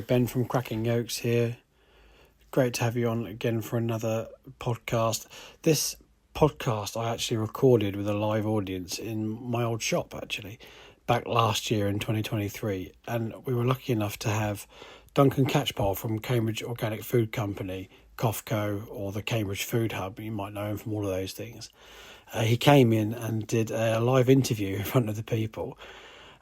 Ben from Cracking Yolks here. Great to have you on again for another podcast. This podcast I actually recorded with a live audience in my old shop, actually, back last year in 2023. And we were lucky enough to have Duncan Catchpole from Cambridge Organic Food Company, COFCO, or the Cambridge Food Hub. You might know him from all of those things. He came in and did a live interview in front of the people.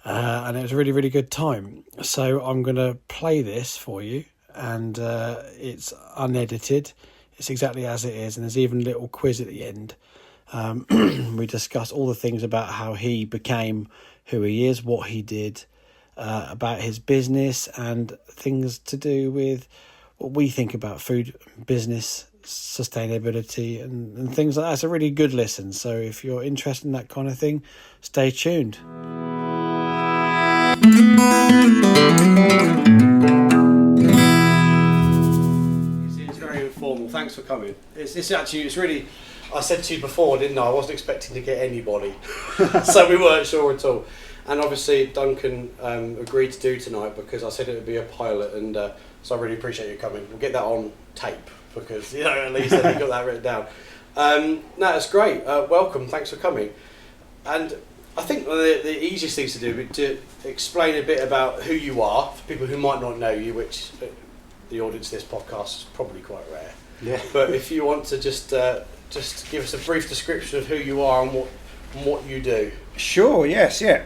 And it was a really, really good time. So I'm going to play this for you. And it's unedited. It's exactly as it is. And there's even a little quiz at the end. We discuss all the things about how he became who he is, what he did, about his business, and things to do with what we think about food, business, sustainability, and things like that. It's a really good listen. So if you're interested in that kind of thing, stay tuned. It's very informal. Thanks for coming. It's really, I said to you before, didn't I? I wasn't expecting to get anybody, so we weren't sure at all. And obviously Duncan agreed to do tonight because I said it would be a pilot, and so I really appreciate you coming. We'll get that on tape because, at least then we got that written down. No, it's great. Welcome. Thanks for coming. And I think the easiest thing to do is to explain a bit about who you are for people who might not know you, which the audience of this podcast is probably quite rare. Yeah. But if you want to just give us a brief description of who you are and what you do. Sure. Yes. Yeah.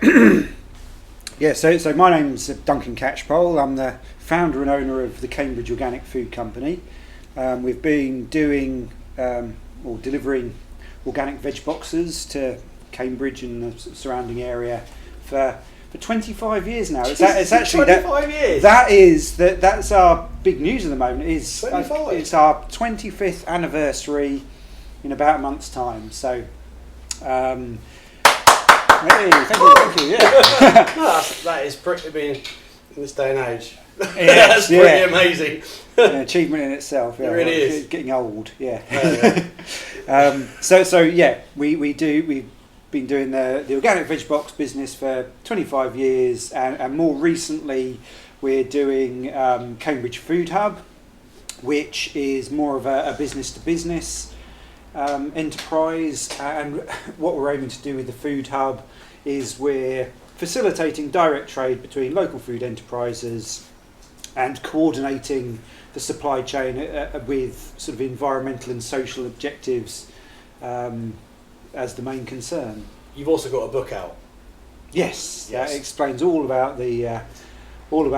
Yeah. So my name's Duncan Catchpole. I'm the founder and owner of the Cambridge Organic Food Company. We've been doing or delivering organic veg boxes to Cambridge and the surrounding area for 25 years now. It's actually 25 years. That's our big news at the moment. It's our 25th anniversary in about a month's time. So, hey, thank you. Yeah, that is pretty. I mean, in this day and age, yeah, that's pretty amazing. An achievement in itself. Yeah, it really is. It's getting old. Yeah. Yeah. We've been doing the organic veg box business for 25 years, and more recently we're doing Cambridge Food Hub, which is more of a business to business enterprise. And what we're aiming to do with the Food Hub is we're facilitating direct trade between local food enterprises and coordinating the supply chain with sort of environmental and social objectives as the main concern. You've also got a book out. Yes. That explains all about the Food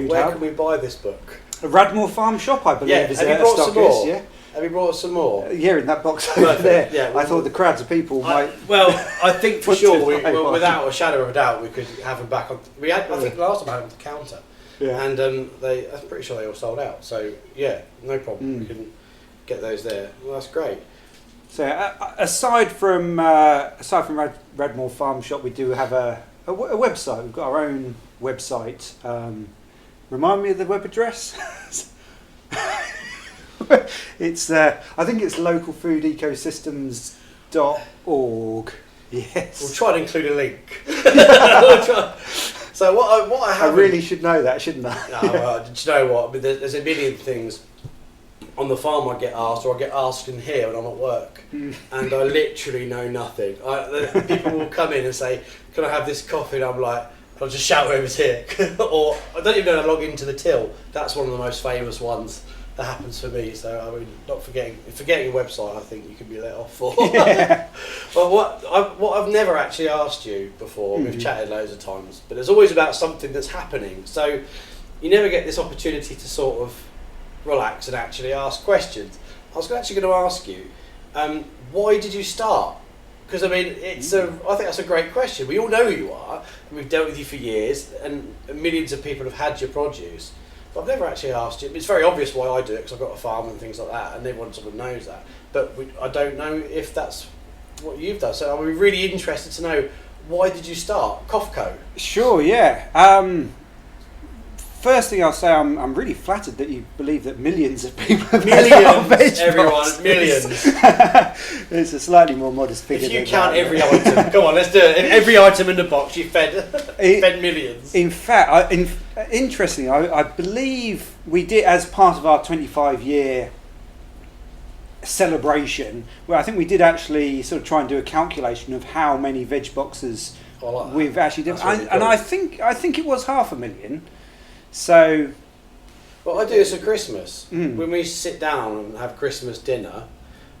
Where Hub. can we buy this book? A Radmore Farm Shop, I believe. Yeah. Is Have you brought some more? Yeah. Have you brought some more? Yeah, in that box over there. Yeah, I thought the crowds of people might. Well, I think for sure, one. without a shadow of a doubt, we could have them back on. I think last time I had them on the counter. Yeah. And I'm pretty sure they all sold out. So yeah, no problem. We can get those there. Well, that's great. So aside from Radmore Farm Shop, we do have a website. We've got our own website. Remind me of the web address. It's I think it's localfoodecosystems.org. Yes. We'll try to include a link. So what I have. I really should know that, shouldn't I? No, do you know what? I mean, there's a million things on the farm I get asked, or I get asked in here when I'm at work, and I literally know nothing. People will come in and say, "Can I have this coffee?" And I'm like, I'll just shout over here, or I don't even know how to log into the till. That's one of the most famous ones that happens for me. So I mean, not forgetting a website, I think you can be let off for. Yeah. But what I've never actually asked you before, we've chatted loads of times, but there's always about something that's happening. So you never get this opportunity to sort of relax and actually ask questions. I was actually going to ask you, why did you start? Because I mean, I think that's a great question. We all know who you are, and we've dealt with you for years, and millions of people have had your produce. But I've never actually asked you. It's very obvious why I do it, because I've got a farm and things like that, and everyone sort of knows that. But I don't know if that's what you've done. So I'm really interested to know, why did you start COFCO? Sure, yeah. First thing I'll say, I'm really flattered that you believe that millions of people have had our veg everyone, boxes. millions. It's a slightly more modest figure. If you count every item, come on, let's do it. Every item in the box, you fed millions. In fact, interestingly, I believe we did, as part of our 25-year celebration, where I think we did actually sort of try and do a calculation of how many veg boxes we've actually done. Really and cool. I think it was 500,000. So... Well, I do this at Christmas. Mm. When we sit down and have Christmas dinner,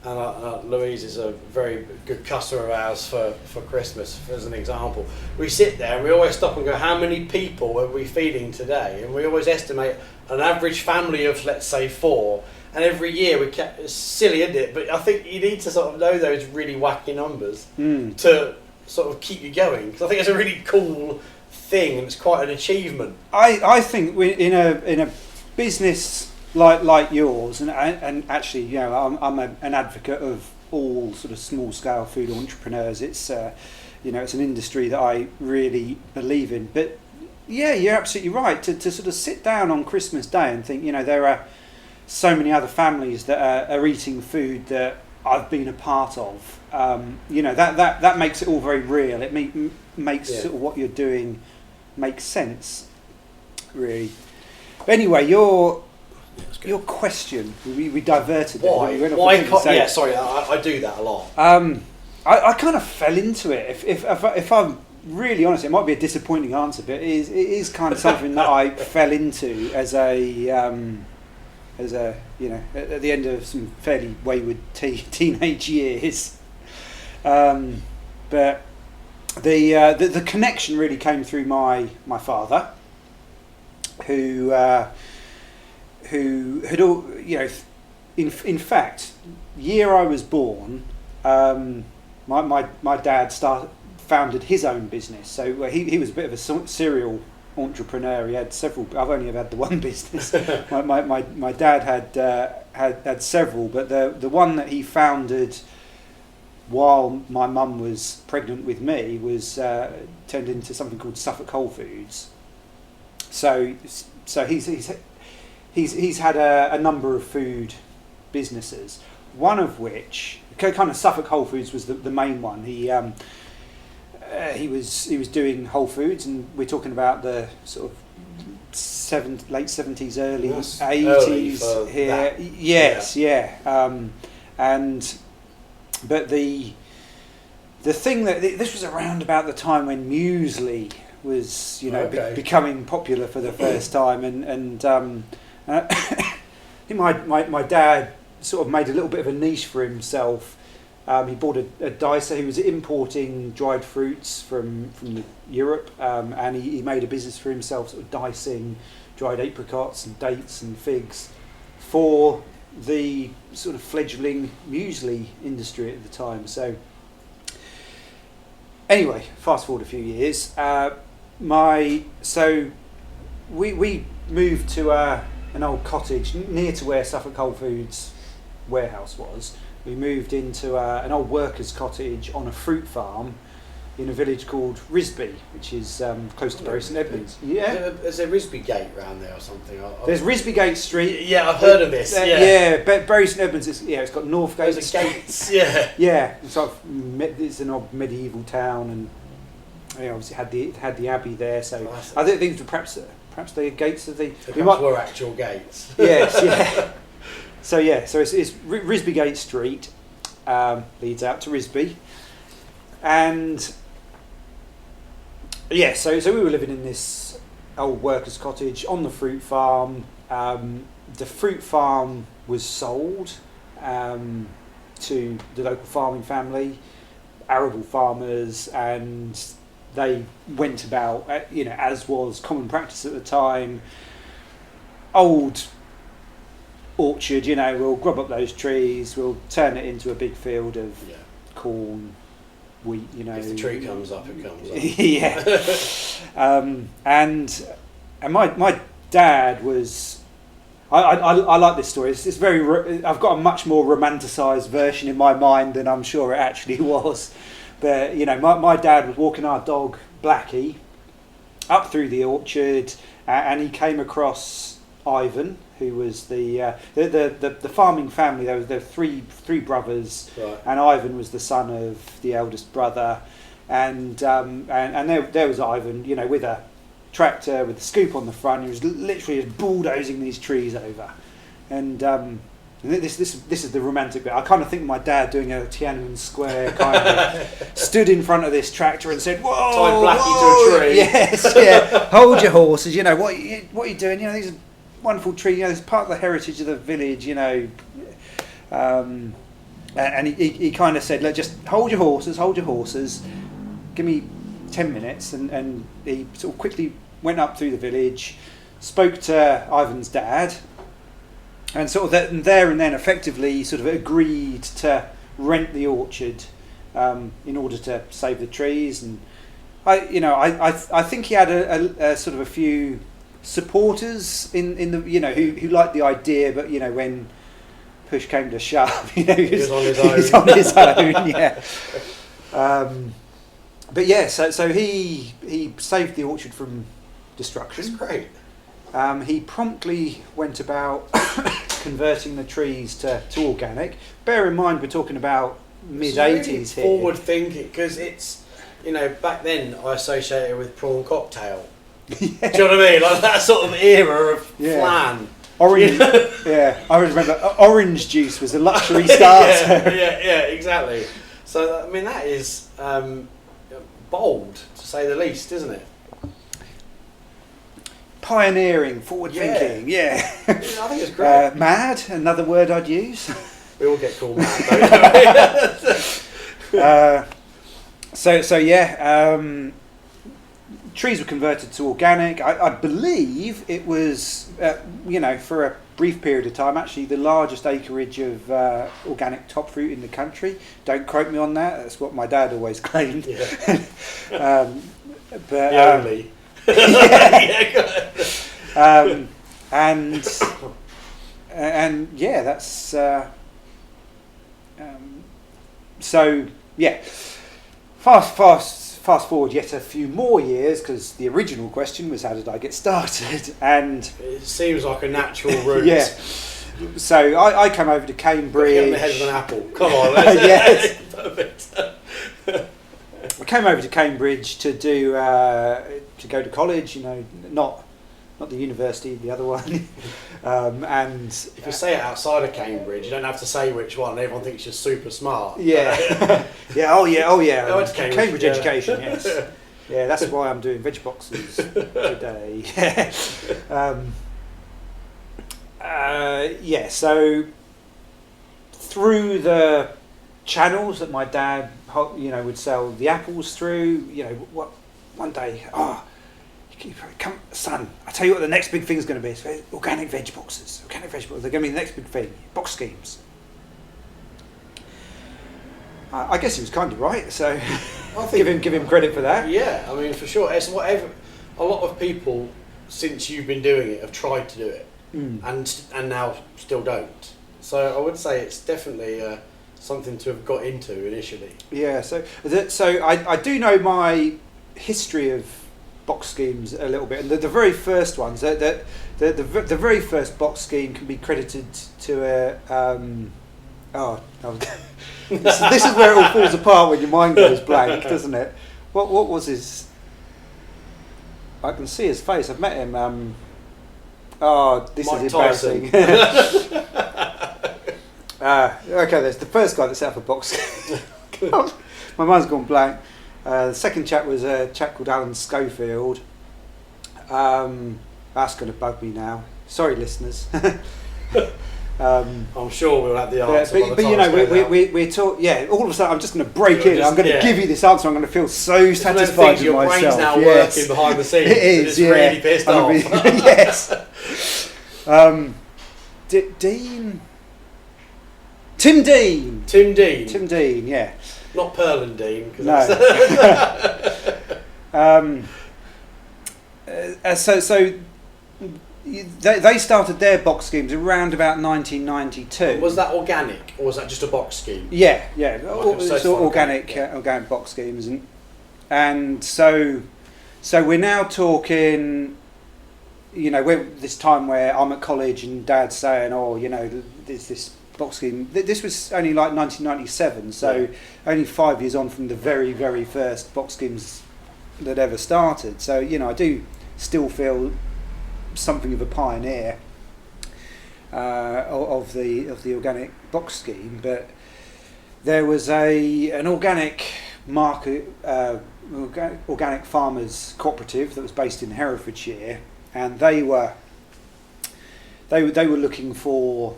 and Louise is a very good customer of ours for Christmas, as an example. We sit there and we always stop and go, how many people are we feeding today? And we always estimate an average family of, let's say, 4. And every year it's silly, isn't it? But I think you need to sort of know those really wacky numbers to sort of keep you going. Because I think it's a really cool thing and it's quite an achievement. I think in a business like yours, and actually, you know, I'm an advocate of all sort of small scale food entrepreneurs. It's you know, it's an industry that I really believe in. But yeah, you're absolutely right to sort of sit down on Christmas Day and think, you know, there are so many other families that are eating food that I've been a part of. You know, that makes it all very real. It makes sort of what you're doing make sense, really. But anyway, your question, we diverted it. Why? We went off the Yeah, sorry, I do that a lot. I kind of fell into it. If I'm really honest, it might be a disappointing answer, but it is kind of something that I fell into as a you know, at the end of some fairly wayward teenage years. But the connection really came through my father, who had all, you know, in fact, year I was born, my dad founded his own business. So he was a bit of a serial entrepreneur. He had several. I've only ever had the one business. my dad had several, but the one that he founded while my mum was pregnant with me was turned into something called Suffolk Whole Foods. So he's had a number of food businesses, one of which kind of Suffolk Whole Foods was the main one. He was doing Whole Foods, and we're talking about the sort of late 70s, early 80s here. That. Yes, but the thing that this was around about the time when muesli was, you know, becoming popular for the first time, and I think my dad sort of made a little bit of a niche for himself. He bought a dicer. He was importing dried fruits from Europe, and he made a business for himself, sort of dicing dried apricots and dates and figs for the sort of fledgling muesli industry at the time. So anyway, fast forward a few years. We moved to an old cottage near to where Suffolk Whole Foods warehouse was. We moved into an old workers' cottage on a fruit farm in a village called Risby, which is close to Bury St Edmunds. Yeah, there's a Risby Gate around there or something. There's Risby Gate Street. Yeah, I've heard of this. But Bury St Edmunds. It's got Northgate. There's a gates. Yeah. It's an old medieval town, and you know, obviously had the abbey there. So I think things were perhaps the gates of the. Were actual gates. Yes. Yeah. So it's Risby Gate Street, leads out to Risby, and so we were living in this old workers' cottage on the fruit farm. The fruit farm was sold to the local farming family, arable farmers, and they went about, you know, as was common practice at the time. Old orchard, you know, we'll grub up those trees, we'll turn it into a big field of corn, wheat, you know. If the tree comes up, it comes up. Yeah. And my dad was, I like this story. It's very, I've got a much more romanticised version in my mind than I'm sure it actually was. But, you know, my dad was walking our dog, Blackie, up through the orchard, and he came across Ivan, who was the farming family. There were three brothers, right. And Ivan was the son of the eldest brother, and there was Ivan, you know, with a tractor with the scoop on the front. He was literally just bulldozing these trees over, and this is the romantic bit. I kind of think my dad doing a Tiananmen Square kind of stood in front of this tractor and said, "Whoa, tied Blackie to a tree." Yes, yeah. Hold your horses. You know what are you doing? You know, these are wonderful trees. You know, it's part of the heritage of the village. You know." And he kind of said, "Look, just hold your horses, give me 10 minutes." And he sort of quickly went up through the village, spoke to Ivan's dad, and sort of there and then effectively sort of agreed to rent the orchard in order to save the trees. And I think he had a sort of a few supporters in the, you know, who liked the idea, but you know, when push came to shove, you know, he was on his own. Yeah. But yeah, so he saved the orchard from destruction. That's great. He promptly went about converting the trees to organic. Bear in mind, we're talking about mid-80s really here. Forward thinking, because it's, you know, back then I associate it with prawn cocktail. Yeah. Do you know what I mean? Like that sort of era of flan. Orange, yeah. I remember orange juice was a luxury starter. yeah, exactly. So I mean, that is bold to say the least, isn't it? Pioneering, forward thinking. Yeah. I think it's great. Mad, another word I'd use. We all get called mad, don't we? Trees were converted to organic. I believe it was, for a brief period of time, actually the largest acreage of organic top fruit in the country. Don't quote me on that. That's what my dad always claimed. Yeah. But only. And yeah, that's so yeah. Fast forward yet a few more years, because the original question was how did I get started, and it seems like a natural route. Yeah. So I came over to Cambridge. Hit on the head of an apple. Come on, yes. Perfect. I came over to Cambridge to do to go to college. You know, not the university, the other one. And if you say it outside of Cambridge, you don't have to say which one. Everyone thinks you're super smart. Yeah. Oh yeah. I went to Cambridge education. Yes. Yeah, that's why I'm doing veg boxes today. So through the channels that my dad, would sell the apples through, one day, come, son, I tell you what the next big thing is going to be. It's organic veg boxes. They're going to be the next big thing. Box schemes. I guess he was kind of right, so I think give him credit for that. Yeah, I mean, for sure. It's whatever. A lot of people, since you've been doing it, have tried to do it, and now still don't. So I would say it's definitely something to have got into initially. Yeah. So I do know my history of box schemes a little bit, and the very first ones, the very first box scheme can be credited to this is where it all falls apart when your mind goes blank, doesn't it? What was his? I can see his face. I've met him. This Mike is embarrassing. Okay, there's the first guy that set up a box scheme. My mind's gone blank. The second chap was a chap called Alan Schofield. That's going to bug me now. Sorry, listeners. I'm sure we'll have the answer. But we're talking. Yeah, all of a sudden I'm just going to break in. I'm going to give you this answer. I'm going to feel so satisfied with your myself. Your brain's now working behind the scenes. It is. It's really pissed off. Yes. Dean. Tim Dean. Tim Dean. Tim Dean. Yeah. Not Pearl and Dean. No. So they started their box schemes around about 1992. Was that organic, or was that just a box scheme? Yeah. Okay, organic box schemes, and so we're now talking. We're this time where I'm at college and Dad's saying, there's this box scheme. This was only like 1997, so only 5 years on from the very, very first box schemes that ever started. So I do still feel something of a pioneer of the organic box scheme. But there was an organic market, organic farmers cooperative that was based in Herefordshire, and they were looking for.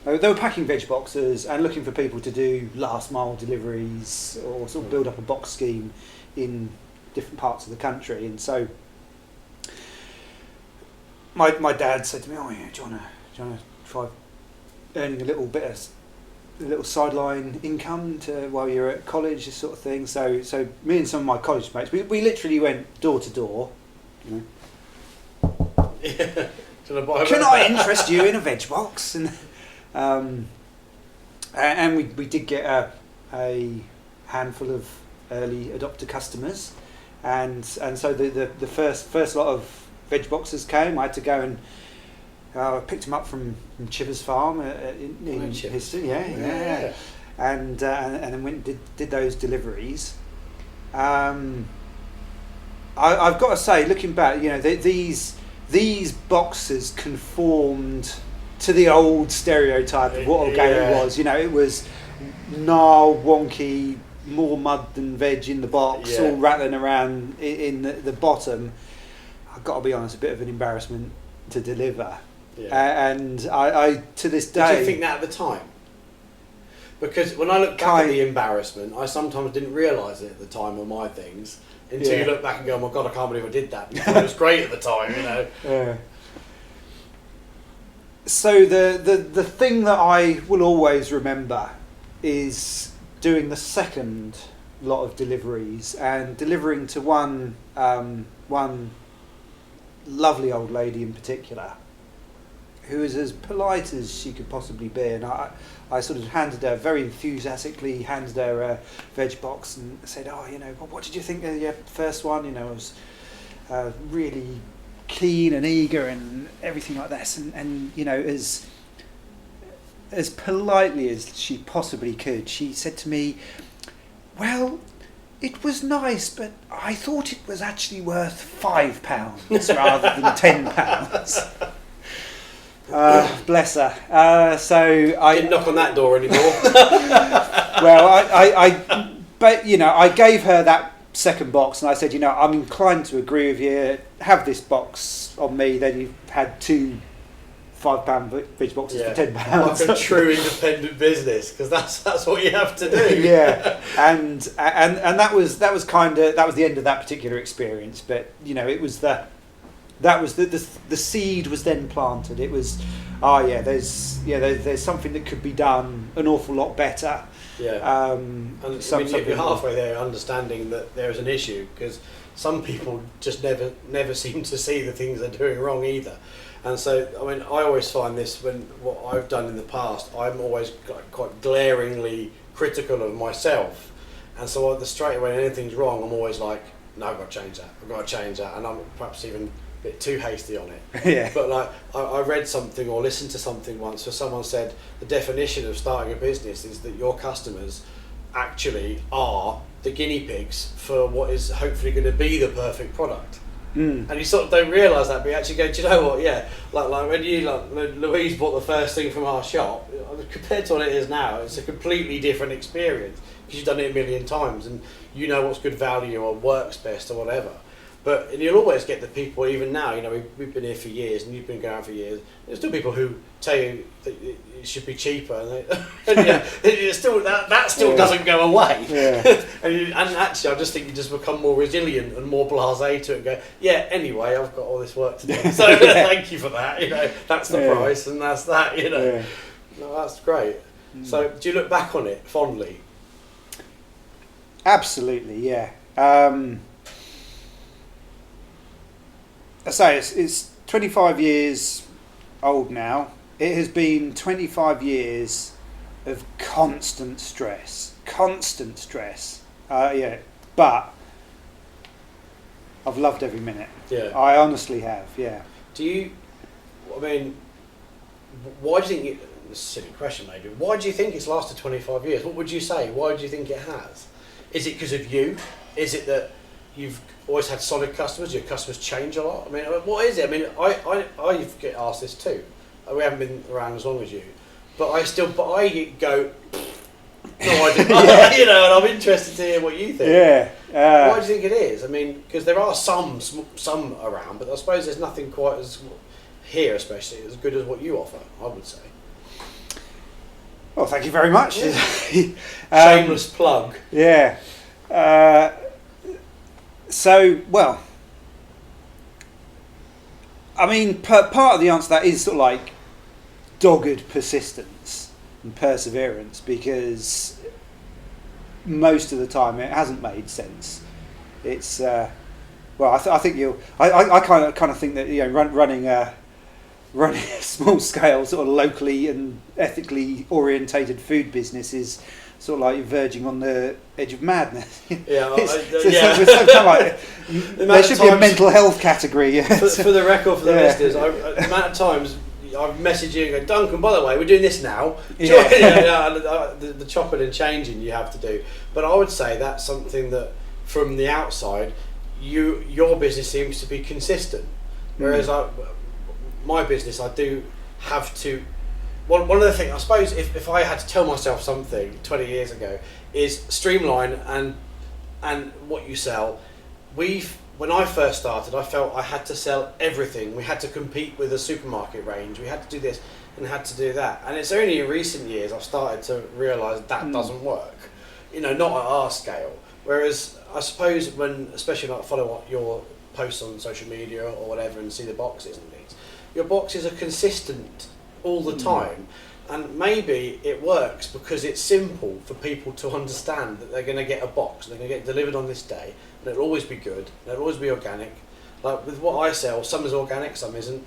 They were packing veg boxes and looking for people to do last mile deliveries or sort of build up a box scheme in different parts of the country. And so my dad said to me, "Oh yeah, do you want to try earning a little sideline income while you're at college, this sort of thing?" So me and some of my college mates, we literally went door to door. You know, Yeah. can I interest you in a veg box? And we did get a handful of early adopter customers, and so the first lot of veg boxes came. I had to go and picked them up from Chivers Farm in Histon, yeah. And then went and did those deliveries. I've got to say, looking back, you know, these boxes conformed to the old stereotype of what organic was. You know, it was gnarled, wonky, more mud than veg in the box, all rattling around in the bottom. I've got to be honest, a bit of an embarrassment to deliver. And I to this day... Did you think that at the time? Because when I look back at the embarrassment, I sometimes didn't realise it at the time on my things, until you look back and go, "Oh my God, I can't believe I did that." It was great at the time, you know. Yeah. So the thing that I will always remember is doing the second lot of deliveries and delivering to one lovely old lady in particular, who was as polite as she could possibly be, and I sort of very enthusiastically handed her a veg box and said, "Oh, you know, what did you think of your first one?" You know, I was really keen and eager and everything like this, and you know, as politely as she possibly could, she said to me, "Well, it was nice, but I thought it was actually worth £5 rather than £10. Bless her. So I didn't knock on that door anymore. Well, but you know, I gave her that second box, and I said, you know, I'm inclined to agree with you. Have this box on me. Then you've had two £5 veg boxes for £10. Like a true independent business, because that's what you have to do. Yeah, and that was the end of that particular experience. But you know, it was the seed was then planted. It was, there's something that could be done an awful lot better. Yeah, and you're halfway there, understanding that there is an issue, because some people just never seem to see the things they're doing wrong either. And so, I mean, I always find this when what I've done in the past, I'm always quite glaringly critical of myself, and so straight away when anything's wrong, I'm always like, no, I've got to change that, and I'm perhaps even a bit too hasty on it. Yeah. But like, I read something or listened to something once where someone said the definition of starting a business is that your customers actually are the guinea pigs for what is hopefully going to be the perfect product. And you sort of don't realise that, but you actually go, do you know what? Yeah, like when Louise bought the first thing from our shop, compared to what it is now, it's a completely different experience, because you've done it a million times and you know what's good value or works best or whatever. And you'll always get the people, even now, you know, we've been here for years and you've been going for years, there's still people who tell you that it should be cheaper, and it's still, that still doesn't go away. Yeah. and actually I just think you just become more resilient and more blasé to it and go, yeah, anyway, I've got all this work to do, so thank you for that, you know, that's the price and that's that, you know. Yeah. No, that's great. So do you look back on it fondly? Absolutely, yeah. I say it's 25 years old now. It has been 25 years of constant stress. But I've loved every minute. Yeah. I honestly have, yeah. Do you, I mean, why do you think, it's a silly question maybe, why do you think it's lasted 25 years? What would you say? Why do you think it has? Is it because of you? Is it that you've always had solid customers. Your customers change a lot. I mean, what is it? I mean, I get asked this too. We haven't been around as long as you, but I go. No idea. Yeah. You know, and I'm interested to hear what you think. Yeah. Why do you think it is? I mean, because there are some around, but I suppose there's nothing quite as here, especially as good as what you offer. I would say. Well, thank you very much. Yeah. Shameless plug. Yeah. Well, I mean, part of the answer to that is sort of like dogged persistence and perseverance, because most of the time it hasn't made sense. It's well, I think I kind of think that, you know, running a small scale sort of locally and ethically orientated food business is sort of like verging on the edge of madness. Yeah, there should be a mental health category. For the record, for the listeners, the amount of times I've messaged you and go, Duncan, by the way, we're doing this now. The chopping and changing you have to do. But I would say that's something that, from the outside, your business seems to be consistent. Whereas my business, I do have to. One of the things, I suppose, if I had to tell myself something 20 years ago, is streamline and what you sell. When I first started, I felt I had to sell everything. We had to compete with a supermarket range. We had to do this and had to do that. And it's only in recent years I've started to realise that doesn't work. You know, not at our scale. Whereas I suppose especially when I follow your posts on social media or whatever and see the boxes and things, your boxes are consistent all the time, and maybe it works because it's simple for people to understand that they're going to get a box, they're going to get delivered on this day, and it'll always be good, and it'll always be organic. Like with what I sell, some is organic, some isn't.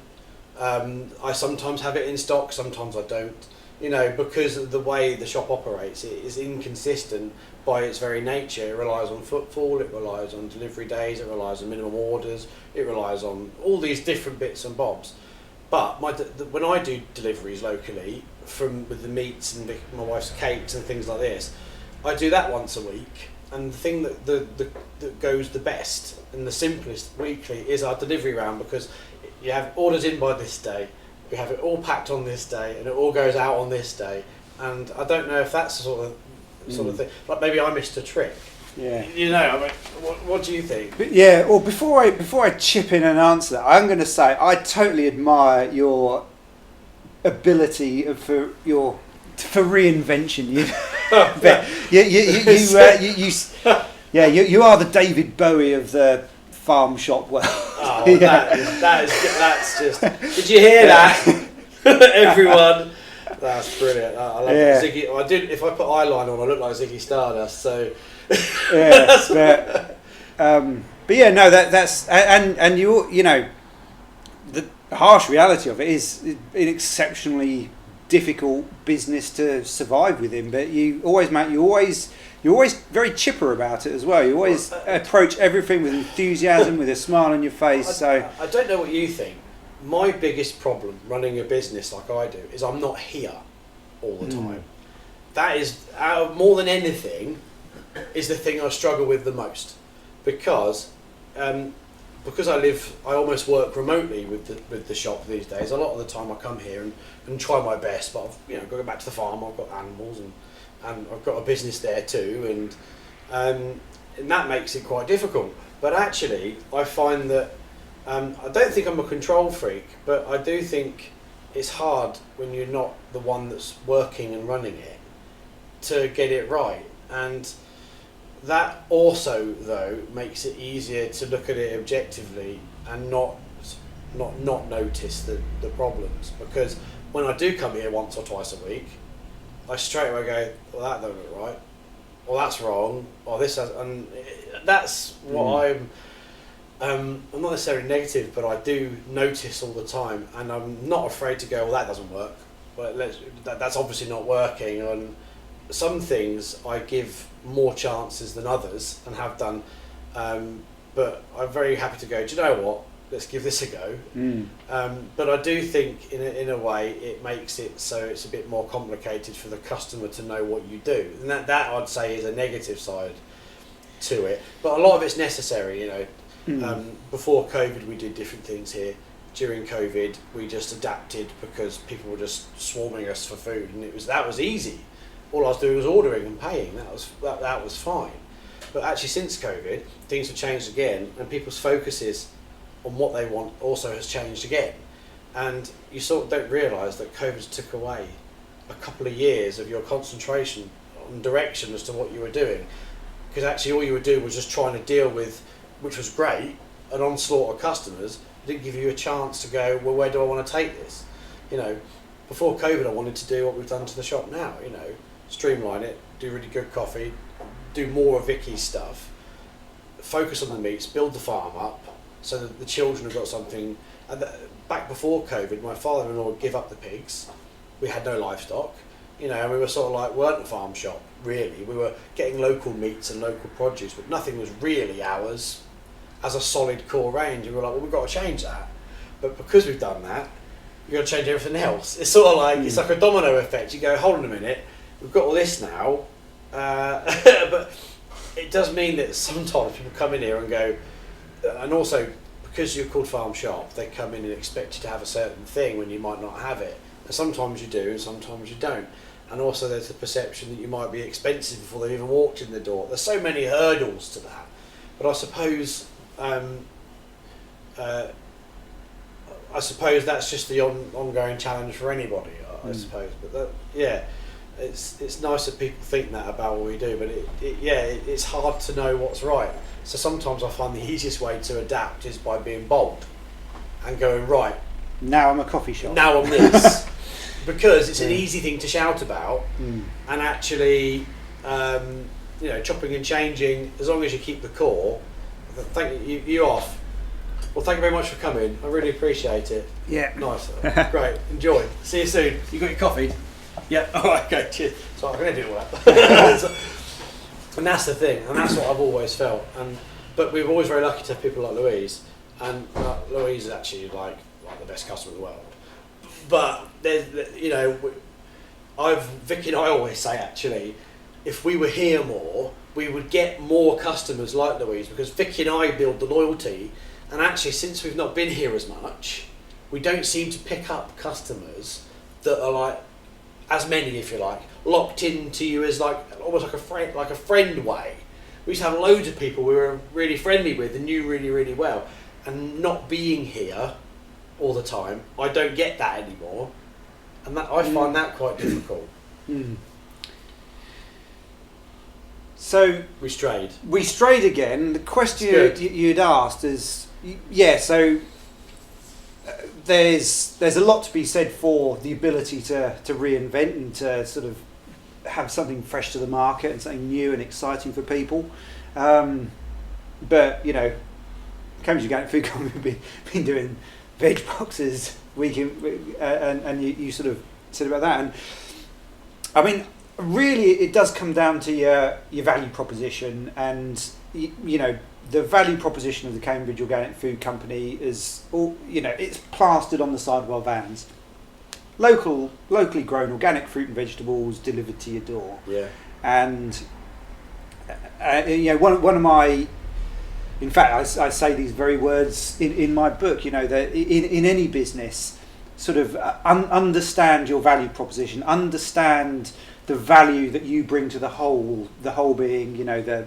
I sometimes have it in stock, sometimes I don't. You know, because of the way the shop operates, it is inconsistent by its very nature. It relies on footfall, it relies on delivery days, it relies on minimum orders, it relies on all these different bits and bobs. But when I do deliveries locally, with the meats and my wife's cakes and things like this, I do that once a week. And the thing that goes the best and the simplest weekly is our delivery round, because you have orders in by this day, we have it all packed on this day, and it all goes out on this day. And I don't know if that's the sort of thing. Like maybe I missed a trick. Yeah. You know, I mean, what do you think? But yeah. Well, before I chip in and answer that, I'm going to say I totally admire your ability for reinvention. You are the David Bowie of the farm shop world. Oh, that's just. Did you hear that, everyone? That's brilliant. I love it. Ziggy. I did. If I put eyeliner on, I look like Ziggy Stardust. So. But yeah, no, that's and you know, the harsh reality of it is an exceptionally difficult business to survive within. But you're always very chipper about it as well. You always approach everything with enthusiasm, with a smile on your face. I don't know what you think. My biggest problem running a business like I do is I'm not here all the time. That is, more than anything, is the thing I struggle with the most, because I almost work remotely with the shop these days. A lot of the time I come here and try my best, but I've got to go back to the farm. I've got animals and I've got a business there too, and that makes it quite difficult. But actually, I find that I don't think I'm a control freak, but I do think it's hard when you're not the one that's working and running it to get it right. And that also, though, makes it easier to look at it objectively and not notice the problems. Because when I do come here once or twice a week, I straight away go, well, that don't look right, or that's wrong, or this has, and that's what I'm not necessarily negative, but I do notice all the time, and I'm not afraid to go, well, that doesn't work, well, that's obviously not working. And some things I give more chances than others, and have done, but I'm very happy to go, do you know what, let's give this a go. But I do think in a way it makes it so it's a bit more complicated for the customer to know what you do, and that I'd say is a negative side to it, but a lot of it's necessary, you know. Before COVID, we did different things here. During COVID, we just adapted because people were just swarming us for food, and that was easy. All I was doing was ordering and paying. That was fine. But actually, since COVID, things have changed again, and people's focuses on what they want also has changed again. And you sort of don't realise that COVID took away a couple of years of your concentration on direction as to what you were doing, because actually all you were doing was just trying to deal with, which was great, an onslaught of customers. It didn't give you a chance to go, well, where do I want to take this? You know, before COVID, I wanted to do what we've done to the shop now. You know, streamline it, do really good coffee, do more of Vicky's stuff, focus on the meats, build the farm up so that the children have got something. And back before COVID, my father-in-law would give up the pigs. We had no livestock, you know, and we were sort of like, weren't a farm shop, really. We were getting local meats and local produce, but nothing was really ours as a solid core range. And we were like, well, we've got to change that. But because we've done that, we've got to change everything else. It's sort of like, it's like a domino effect. You go, hold on a minute, we've got all this now, but it does mean that sometimes people come in here and go, and also because you're called farm shop, they come in and expect you to have a certain thing when you might not have it. And sometimes you do, and sometimes you don't. And also there's the perception that you might be expensive before they've even walked in the door. There's so many hurdles to that. But I suppose that's just the ongoing challenge for anybody, I suppose. But it's nice that people think that about what we do, but it's hard to know what's right. So sometimes I find the easiest way to adapt is by being bold and going, right, now I'm a coffee shop. now I'm this. Because it's an easy thing to shout about, and actually, chopping and changing, as long as you keep the core. Thank you off. Well, thank you very much for coming. I really appreciate it. Yeah. Nice. Great. Enjoy. See you soon. You got your coffee? Yeah. All right. Okay. Cheers. So I'm going to do all that. And that's the thing, and that's what I've always felt. But we're always very lucky to have people like Louise, and Louise is actually like the best customer in the world. But there's, Vicky and I always say actually, if we were here more, we would get more customers like Louise, because Vicky and I build the loyalty, and actually since we've not been here as much, we don't seem to pick up customers that are like, as many if you like, locked into you as like almost like a friend way. We used to have loads of people we were really friendly with and knew really, really well, and not being here all the time, I don't get that anymore, and that I find that quite difficult. So we strayed again. The question you'd asked is, so there's a lot to be said for the ability to reinvent and to sort of have something fresh to the market and something new and exciting for people. But Cambridge Organic Food Company have been doing veg boxes week in, and you sort of said about that, and I mean, really, it does come down to your value proposition, and the value proposition of the Cambridge Organic Food Company is all it's plastered on the side of our vans. Locally grown organic fruit and vegetables delivered to your door. Yeah. And one of my, in fact, I say these very words in my book. That in any business, sort of understand your value proposition, understand the value that you bring to the whole being, the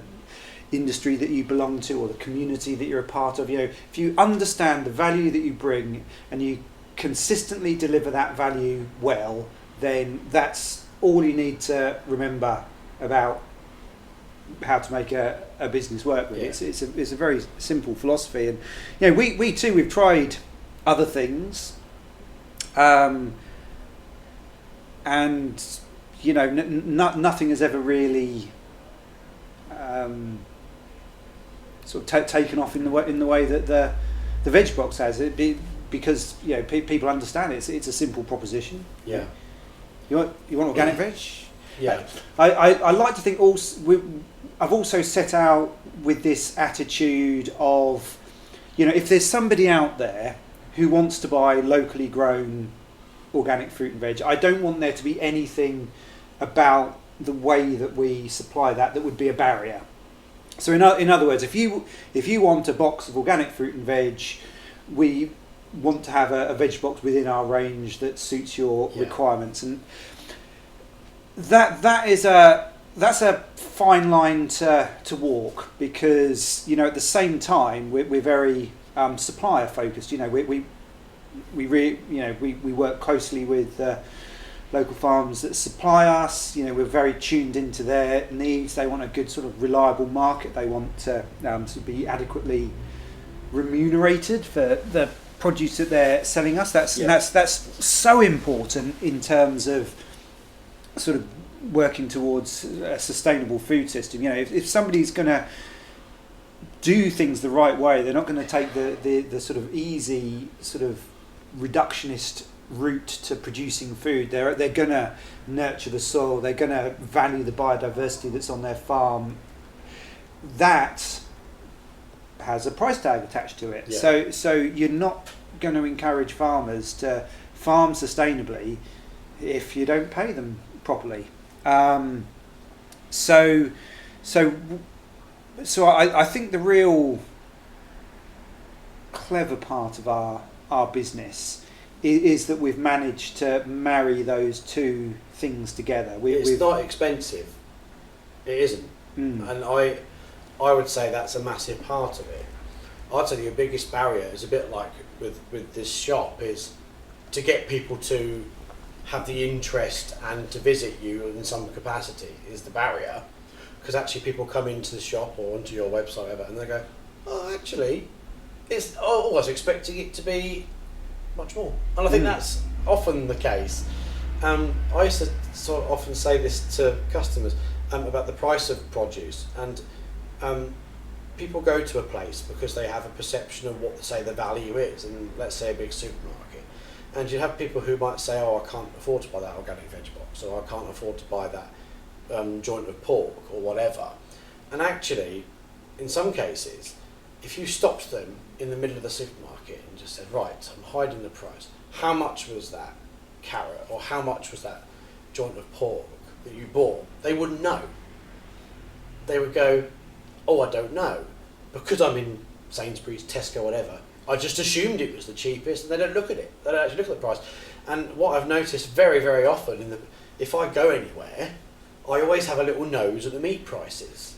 industry that you belong to or the community that you're a part of. If you understand the value that you bring and you consistently deliver that value well, then that's all you need to remember about how to make a business work with. Yeah. It's a very simple philosophy, and we too, we've tried other things, and nothing has ever really sort of taken off in the way that the veg box has. Because people understand it. It's a simple proposition. Yeah. You want organic veg? Yeah. I like to think also I've also set out with this attitude of, if there's somebody out there who wants to buy locally grown organic fruit and veg, I don't want there to be anything about the way that we supply that would be a barrier. So in other words, if you want a box of organic fruit and veg, we want to have a veg box within our range that suits your requirements, and that's a fine line to walk, because at the same time we're very supplier focused. We work closely with local farms that supply us. We're very tuned into their needs. They want a good sort of reliable market. They want to be adequately remunerated for the produce that they're selling us. That's so important in terms of sort of working towards a sustainable food system. If somebody's going to do things the right way, they're not going to take the sort of easy sort of reductionist route to producing food. They're going to nurture the soil. They're going to value the biodiversity that's on their farm. That has a price tag attached to it. Yeah. So you're not going to encourage farmers to farm sustainably if you don't pay them properly. So I think the real clever part of our business is that we've managed to marry those two things together. It's not expensive. It isn't. And I would say that's a massive part of it. I'd say your biggest barrier is a bit like with this shop, is to get people to have the interest and to visit you in some capacity is the barrier. Because actually people come into the shop or onto your website or whatever, and they go, oh, actually, I was expecting it to be much more. And I think that's often the case. I used to sort of often say this to customers about the price of produce, and people go to a place because they have a perception of what, say, the value is, and let's say a big supermarket, and you have people who might say, oh, I can't afford to buy that organic veg box, or I can't afford to buy that joint of pork or whatever. And actually, in some cases, if you stopped them in the middle of the supermarket and just said, right, I'm hiding the price, how much was that carrot, or how much was that joint of pork that you bought, they wouldn't know. They would go, oh, I don't know, because I'm in Sainsbury's, Tesco, whatever, I just assumed it was the cheapest, and they don't look at it. They don't actually look at the price. And what I've noticed very, very often, if I go anywhere, I always have a little nose at the meat prices.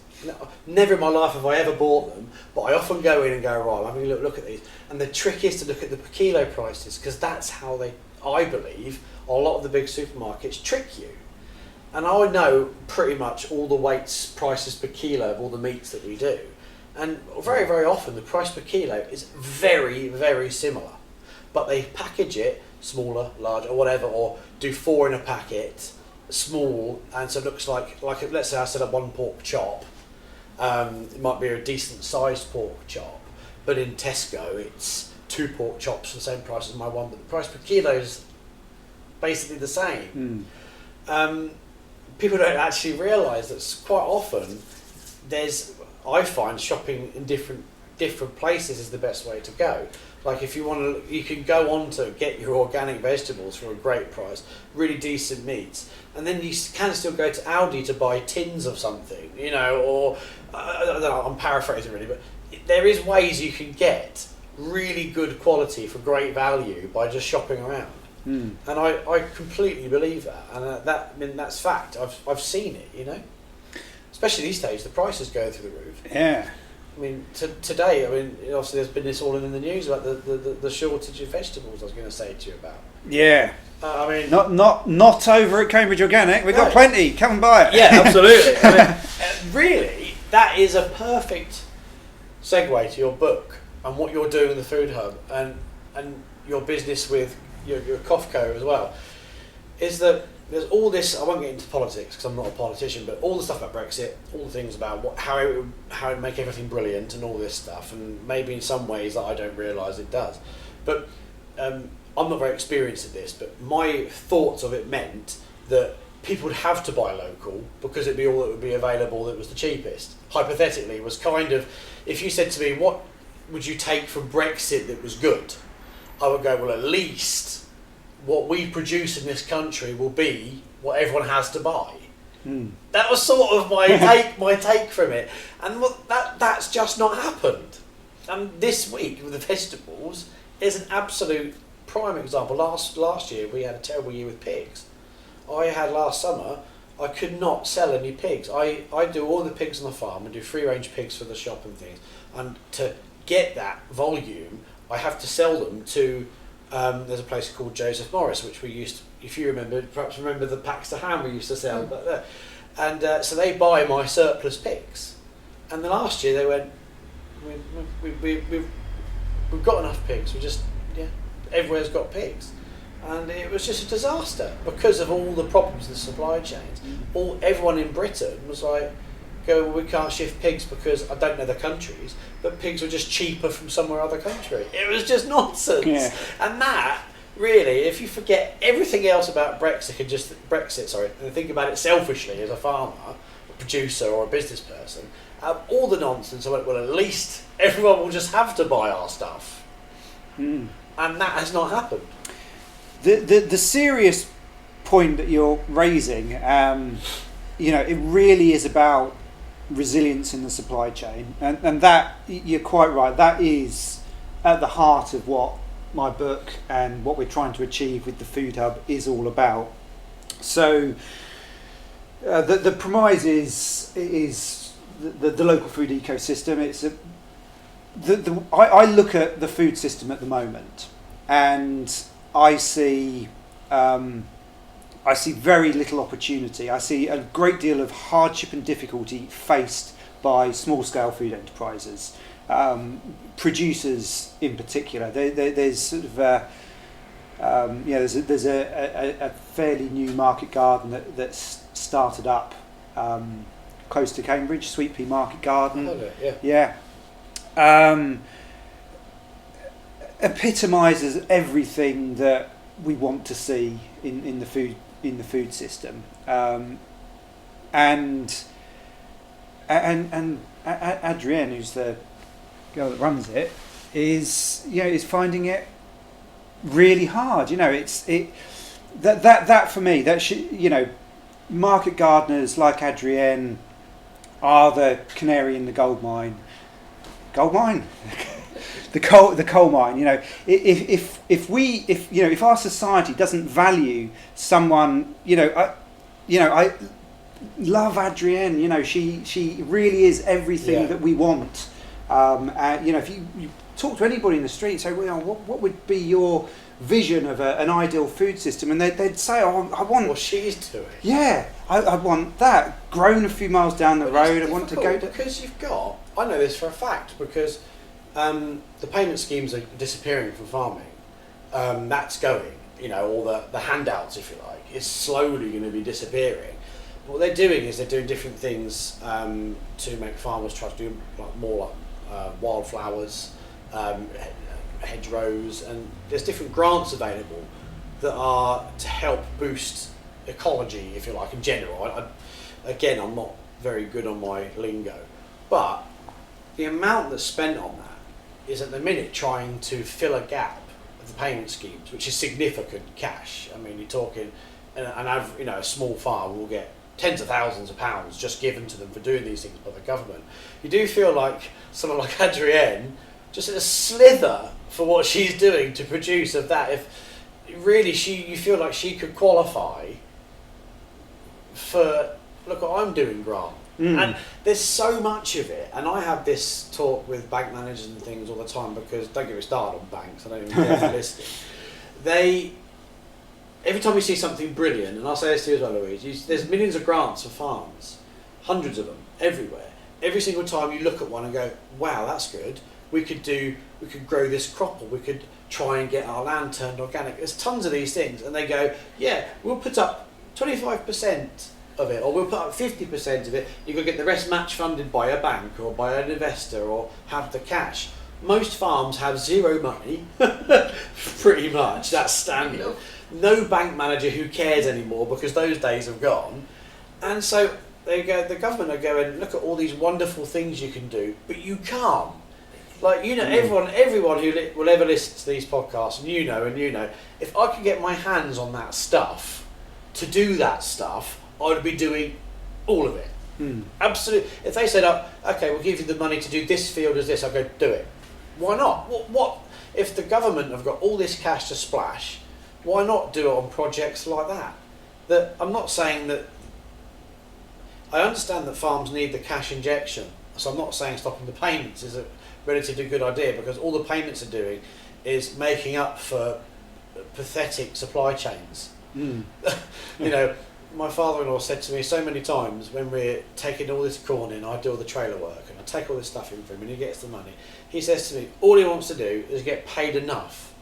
Never in my life have I ever bought them, but I often go in and go, right, I'm having a little look at these. And the trick is to look at the per kilo prices, because that's how I believe, a lot of the big supermarkets trick you. And I know pretty much all the weights, prices per kilo of all the meats that we do. And very, very often the price per kilo is very, very similar. But they package it smaller, larger, or whatever, or do 4 in a packet, small, and so it looks like let's say I said a 1 pork chop. It might be a decent sized pork chop, but in Tesco it's 2 pork chops for the same price as my one, but the price per kilo is basically the same. People don't actually realise that quite often I find shopping in different places is the best way to go. Like if you want to, you can go on to get your organic vegetables for a great price, really decent meats, and then you can still go to Aldi to buy tins of something, or I don't know, I'm paraphrasing really, but there is ways you can get really good quality for great value by just shopping around. And I completely believe that, and that's fact. I've seen it, especially these days. The prices go through the roof. Yeah. I mean, today, obviously there's been this all in the news about the shortage of vegetables. I was going to say to you about. Yeah. Not over at Cambridge Organic. We've got plenty. Come and buy it. Yeah, absolutely. Really, that is a perfect segue to your book and what you're doing in the Food Hub and your business with your Cofco as well. Is that there's all this, I won't get into politics because I'm not a politician, but all the stuff about Brexit, all the things about how it would make everything brilliant and all this stuff, and maybe in some ways that I don't realise it does. But I'm not very experienced at this, but my thoughts of it meant that people would have to buy local because it'd be all that would be available that was the cheapest. Hypothetically, was kind of, if you said to me, what would you take from Brexit that was good? I would go, well, at least what we produce in this country will be what everyone has to buy. That was sort of my take from it, and that's just not happened. And this week with the vegetables is an absolute prime example. Last year we had a terrible year with pigs. I had last summer, I could not sell any pigs. I do all the pigs on the farm and do free range pigs for the shop and things. And to get that volume, I have to sell them to. There's a place called Joseph Morris, which we used to, if you perhaps remember the packs of ham we used to sell. And so they buy my surplus pigs. And the last year they went, we've got enough pigs. Everywhere's got pigs. And it was just a disaster because of all the problems in the supply chains. Everyone in Britain was like, well, we can't shift pigs because I don't know the countries, but pigs were just cheaper from somewhere other country. It was just nonsense. Yeah. And that, really, if you forget everything else about Brexit and think about it selfishly as a farmer, a producer or a business person, all the nonsense, I went, well, at least everyone will just have to buy our stuff. And that has not happened. The serious point that you're raising, it really is about resilience in the supply chain, and that, you're quite right, that is at the heart of what my book and what we're trying to achieve with the Food Hub is all about. So the premise is the local food ecosystem. I look at the food system at the moment, and I see very little opportunity. I see a great deal of hardship and difficulty faced by small-scale food enterprises, producers in particular. There's sort of there's a fairly new market garden that's started up close to Cambridge, Sweet Pea Market Garden. Yeah. Epitomises everything that we want to see in the food system, and Adrienne, who's the girl that runs it, is finding it really hard. That for me, market gardeners like Adrienne are the canary in the gold mine. The coal mine. If our society doesn't value someone, I love Adrienne. She really is everything that we want. If you talk to anybody in the street, say, what would be your vision of an ideal food system, and they'd say, I want what she's doing. Yeah, I want that grown a few miles down the road. I want to go because I know this for a fact, because the payment schemes are disappearing from farming. That's going, all the handouts, if you like, is slowly going to be disappearing. What they're doing is they're doing different things to make farmers try to do more wildflowers, hedgerows, and there's different grants available that are to help boost ecology, if you like, in general. I'm not very good on my lingo, but the amount that's spent on that is at the minute trying to fill a gap of the payment schemes, which is significant cash. I mean, you're talking, a small farm will get tens of thousands of pounds just given to them for doing these things by the government. You do feel like someone like Adrienne, just a slither for what she's doing to produce of that. If really you feel like she could qualify for, look what I'm doing, grant. And there's so much of it, and I have this talk with bank managers and things all the time, because don't get me started on banks, I don't even care to list it. Every time we see something brilliant, and I'll say this to you as well, Louise, there's millions of grants for farms, hundreds of them, everywhere. Every single time you look at one and go, wow, that's good, we could grow this crop, or we could try and get our land turned organic. There's tons of these things, and they go, yeah, we'll put up 25% of it, or we'll put up 50% of it. You could get the rest match funded by a bank or by an investor, or have the cash. Most farms have zero money, pretty much, that's standard. No bank manager who cares anymore, because those days have gone. And so the government are going, look at all these wonderful things you can do, but you can't. Like, everyone who will ever listen to these podcasts, and you know, if I could get my hands on that stuff, to do that stuff, I would be doing All of it. Absolutely. If they said, okay, we'll give you the money to do this field as this, I'll go do it. Why not? What if the government have got all this cash to splash? Why not do it on projects like that? That I'm not saying that. I understand that farms need the cash injection, so I'm not saying stopping the payments is a relatively good idea, because all the payments are doing is making up for pathetic supply chains. You know, my father-in-law said to me so many times when we're taking all this corn in, I do all the trailer work and I take all this stuff in for him and he gets the money. He says to me, all he wants to do is get paid enough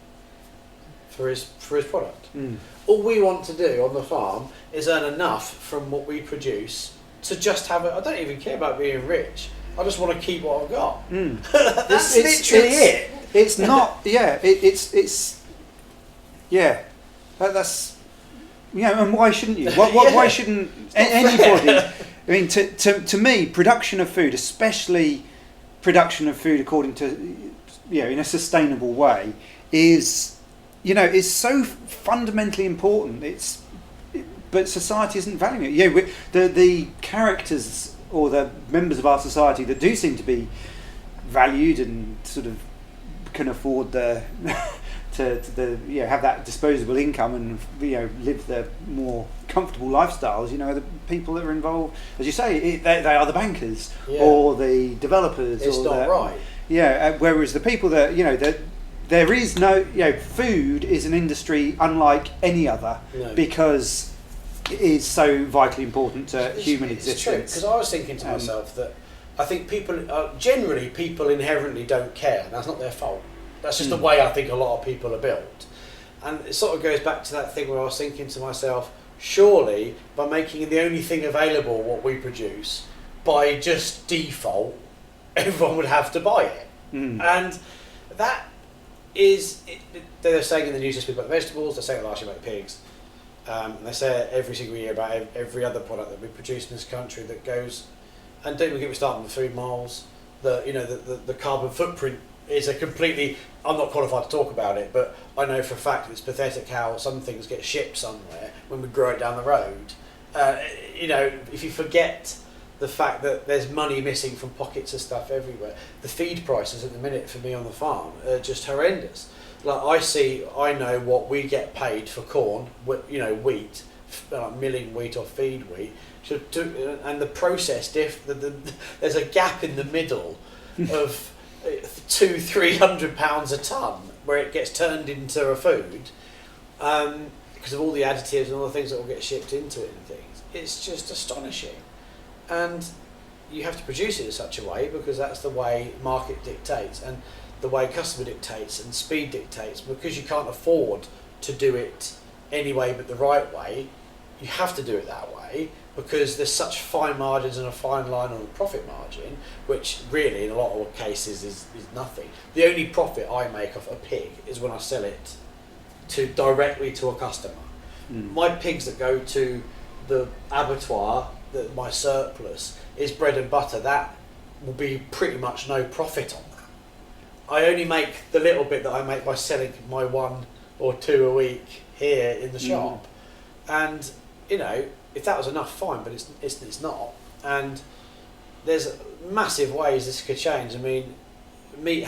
for his product. All we want to do on the farm is earn enough from what we produce to just have it. I don't even care about being rich. I just want to keep what I've got. That's literally it. It's not. Yeah. It's. Yeah. That's. You know, and why shouldn't you? Why shouldn't anybody? I mean, to me, production of food, especially production of food according to, in a sustainable way, is so fundamentally important. But society isn't valuing it. Yeah, the characters or the members of our society that do seem to be valued and sort of can afford to have that disposable income and live the more comfortable lifestyles. The people that are involved, as you say, they are the bankers or the developers. It's not right. Yeah. Whereas the people that that there is no food is an industry unlike any other because it is so vitally important to human existence. It's true, because I was thinking to myself that I think people inherently don't care, and that's not their fault. That's just the way I think a lot of people are built. And it sort of goes back to that thing where I was thinking to myself, surely by making the only thing available what we produce, by just default, everyone would have to buy it. And that is, they're saying in the news this week about the vegetables, they're saying last year about the pigs. And they say it every single year about every other product that we produce in this country that goes, and don't even get me started on the food miles, the carbon footprint is a completely, I'm not qualified to talk about it, but I know for a fact it's pathetic how some things get shipped somewhere when we grow it down the road. If you forget the fact that there's money missing from pockets of stuff everywhere, the feed prices at the minute for me on the farm are just horrendous. Like I know what we get paid for corn, wheat, milling wheat or feed wheat, and the process there's a gap in the middle of £200-300 a tonne where it gets turned into a food because of all the additives and all the things that will get shipped into it and things. It's just astonishing, and you have to produce it in such a way because that's the way market dictates and the way customer dictates and speed dictates. Because you can't afford to do it any way but the right way, you have to do it that way, because there's such fine margins and a fine line on the profit margin, which really in a lot of cases is nothing. The only profit I make off a pig is when I sell it directly to a customer. My pigs that go to the abattoir, my surplus, is bread and butter. That will be pretty much no profit on that. I only make the little bit that I make by selling my 1 or 2 a week here in the shop. And if that was enough, fine, but it's not. And there's massive ways this could change. I mean, meat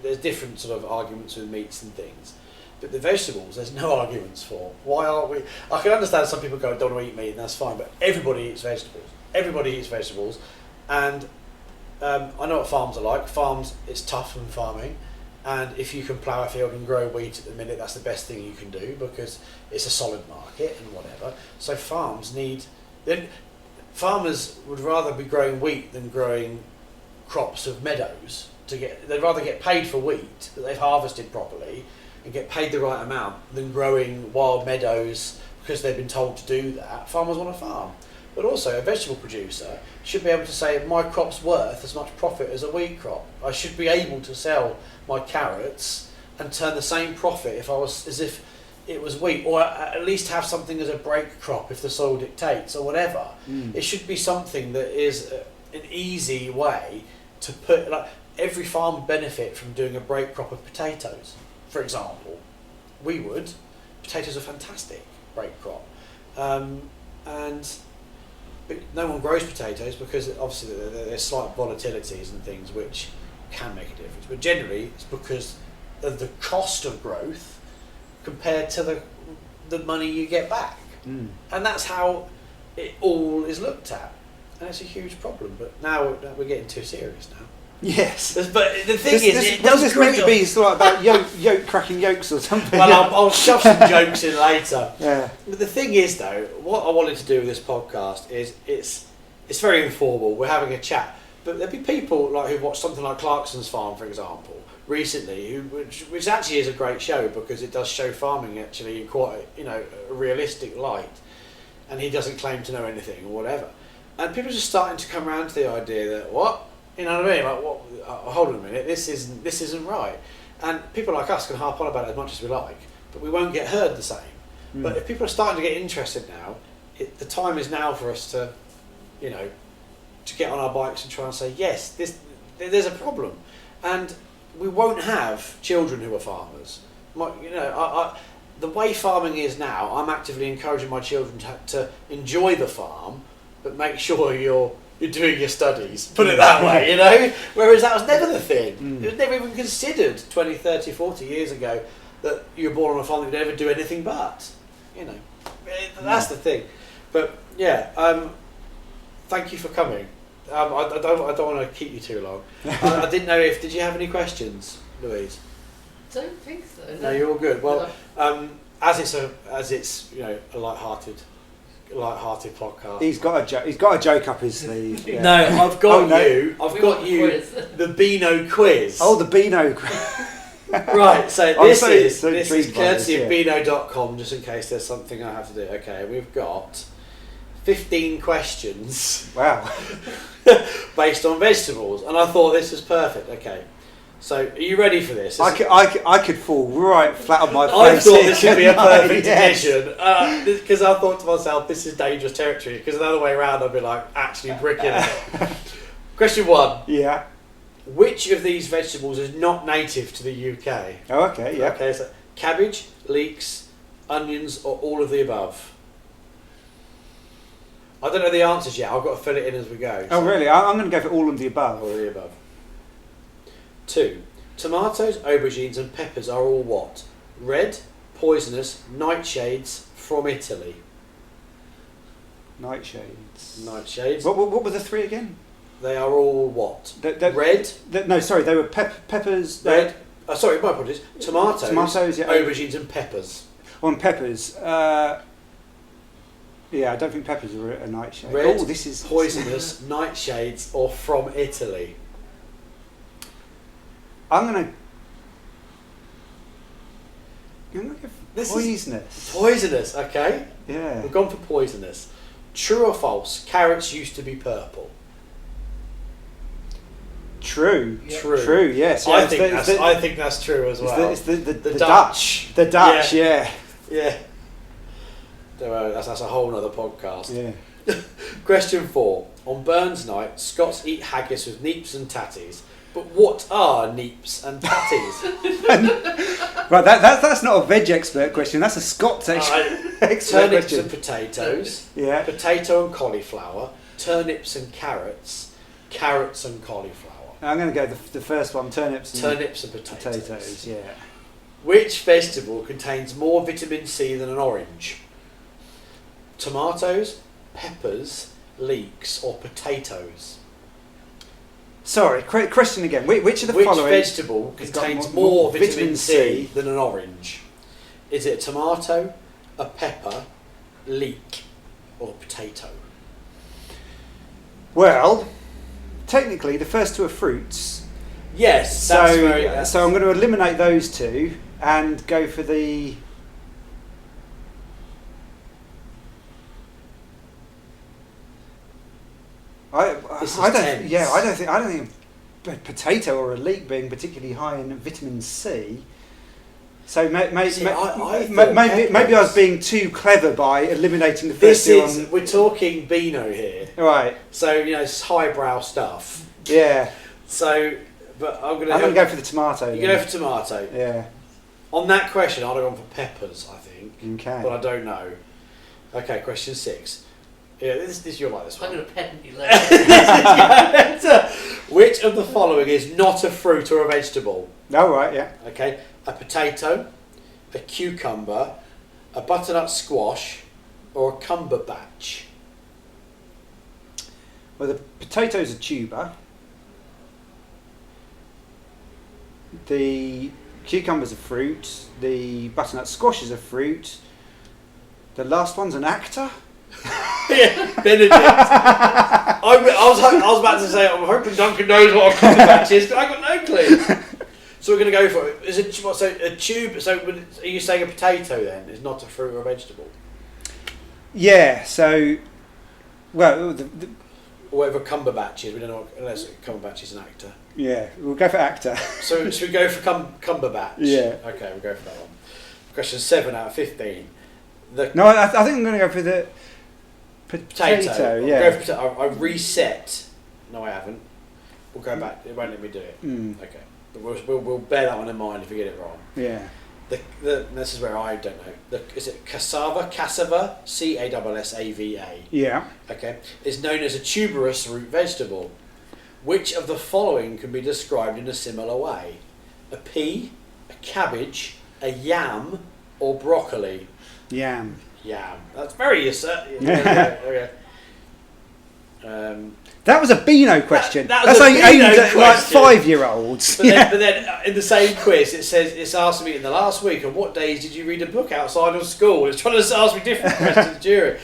there's different sort of arguments with meats and things, but the vegetables, there's no arguments for. Why aren't we? I can understand some people go, don't want to eat meat, and that's fine, but everybody eats vegetables. Everybody eats vegetables, and I know what farms are like. Farms, it's tough in farming, and if you can plough a field and grow wheat at the minute, that's the best thing you can do because it's a solid market and whatever. So farmers would rather be growing wheat than growing crops of meadows. They'd rather get paid for wheat that they've harvested properly and get paid the right amount than growing wild meadows because they've been told to do that. Farmers want to farm. But also, a vegetable producer should be able to say my crop's worth as much profit as a wheat crop. I should be able to sell my carrots and turn the same profit as if it was wheat, or at least have something as a break crop if the soil dictates or whatever. It should be something that is an easy way to put. Like every farm would benefit from doing a break crop of potatoes, for example. We would. Potatoes are fantastic break crop, and but no one grows potatoes because obviously there's slight volatilities and things which can make a difference. But generally, it's because of the cost of growth compared to the money you get back, and that's how it all is looked at, and it's a huge problem. But now we're getting too serious now. Yes. But the thing is, it does this meant to be sort of about yolk cracking yolks or something. Well, I'll shove some jokes in later. Yeah. But the thing is, though, what I wanted to do with this podcast is it's very informal. We're having a chat, but there'll be people like who watch something like Clarkson's Farm, for example, recently, which actually is a great show because it does show farming actually in quite a realistic light, and he doesn't claim to know anything or whatever. And people are just starting to come around to the idea that what. You know what I mean? Like, what? Hold on a minute. This isn't right. And people like us can harp on about it as much as we like, but we won't get heard the same. But if people are starting to get interested now, the time is now for us to, to get on our bikes and try and say yes, there's a problem, and we won't have children who are farmers. The way farming is now, I'm actively encouraging my children to enjoy the farm, but make sure you're doing your studies, put it that way, Whereas that was never the thing. It was never even considered 20, 30, 40 years ago that you were born on a farm that would never do anything but, That's the thing. But, thank you for coming. I don't want to keep you too long. I didn't know did you have any questions, Louise? Don't think so. No, you're all good. Well, as it's a light-hearted podcast. He's got a joke up his sleeve. Yeah. No, I've got We got want you the the Beano quiz. Oh, the Beano quiz. Right, so I'm this so is intrigued by courtesy this, of Beano.com, just in case there's something I have to do. Okay, we've got 15 questions. Wow. Based on vegetables, and I thought this was perfect. Okay, so are you ready for this? I could fall right flat on my face. I thought this would be a perfect Yes. edition because I thought to myself, this is dangerous territory. Because the other way around, I'd be like actually bricking it. Question 1. Yeah. Which of these vegetables is not native to the UK? Oh, okay. Yeah. Okay, so cabbage, leeks, onions, or all of the above? I don't know the answers yet. I've got to fill it in as we go. Oh, really? I'm going to go for all of the above. All of the above. 2. Tomatoes, aubergines, and peppers are all what? Red, poisonous, nightshades from Italy. Nightshades. Nightshades. What were the 3 again? They are all what? Red. No, sorry, they were peppers. Red. Sorry, my apologies. Tomatoes, yeah. aubergines, and peppers. On peppers. Yeah, I don't think peppers are a nightshade. Red, oh, this is poisonous, nightshades, or from Italy. I'm gonna go for poisonous. Poisonous, okay. Yeah. We've gone for poisonous. True or false? Carrots used to be purple. True. Yeah. True. Yes. I think that's true as well. It's the Dutch. The Dutch. Yeah. Yeah. That's a whole nother podcast. Yeah. Question 4. On Burns night, Scots eat haggis with neeps and tatties. But what are neeps and tatties? Right, that's not a veg expert question. That's a Scots expert Turnips question. and potatoes. Yeah. Potato and cauliflower. Turnips and carrots. Carrots and cauliflower. I'm going to go the first one. Turnips and potatoes. Yeah. Which vegetable contains more vitamin C than an orange? Tomatoes, peppers, leeks, or potatoes? Sorry, question again. Which of the Which following vegetable has got contains more vitamin vitamin C C than an orange? Is it a tomato, a pepper, leek, or potato? Well, technically, the first 2 are fruits. Yes, So, that's so I'm going to eliminate those 2 and go for the. I don't think a potato or a leek being particularly high in vitamin C. So maybe I was being too clever by eliminating the first 2 we're talking Beano here. Right. So, it's highbrow stuff. Yeah. So, but I'm going to go for the tomato. You go for tomato. Yeah. On that question, I'd have gone for peppers, I think. Okay. But I don't know. Okay, question 6. Yeah, this you'll like this one. I'm going to pedant you later. Which of the following is not a fruit or a vegetable? Oh, right, yeah. Okay, a potato, a cucumber, a butternut squash, or a cumberbatch? Well, the potato's a tuber. The cucumber's a fruit. The butternut squash is a fruit. The last one's an actor. Yeah, Benedict. I was about to say, I'm hoping Duncan knows what a cumberbatch is, but I got no clue. So we're going to go for it. Is it so a tube? So are you saying a potato then is not a fruit or a vegetable? Yeah. So, well, Or whatever cumberbatch is. We don't know unless cumberbatch is an actor. yeah, we'll go for actor. So should we go for cumberbatch? Yeah. Okay, we'll go for that one. Question 7 out of 15. No, I think I'm going to go for the potato. I'll Yeah. go for potato. I reset. No, I haven't. We'll go back. It won't let me do it. Okay. But we'll bear that one in mind if we get it wrong. Yeah. This is where I don't know. Is it cassava? Cassava? Cassava. Yeah. Okay. Is known as a tuberous root vegetable. Which of the following can be described in a similar way? A pea, a cabbage, a yam, or broccoli? Yam. Yam. That's very okay. That was a Beano question. That was That's a aimed Beano at like question. 5-year-olds. But then in the same quiz, it says it's asked me in the last week, on what days did you read a book outside of school? It's trying to ask me different questions during.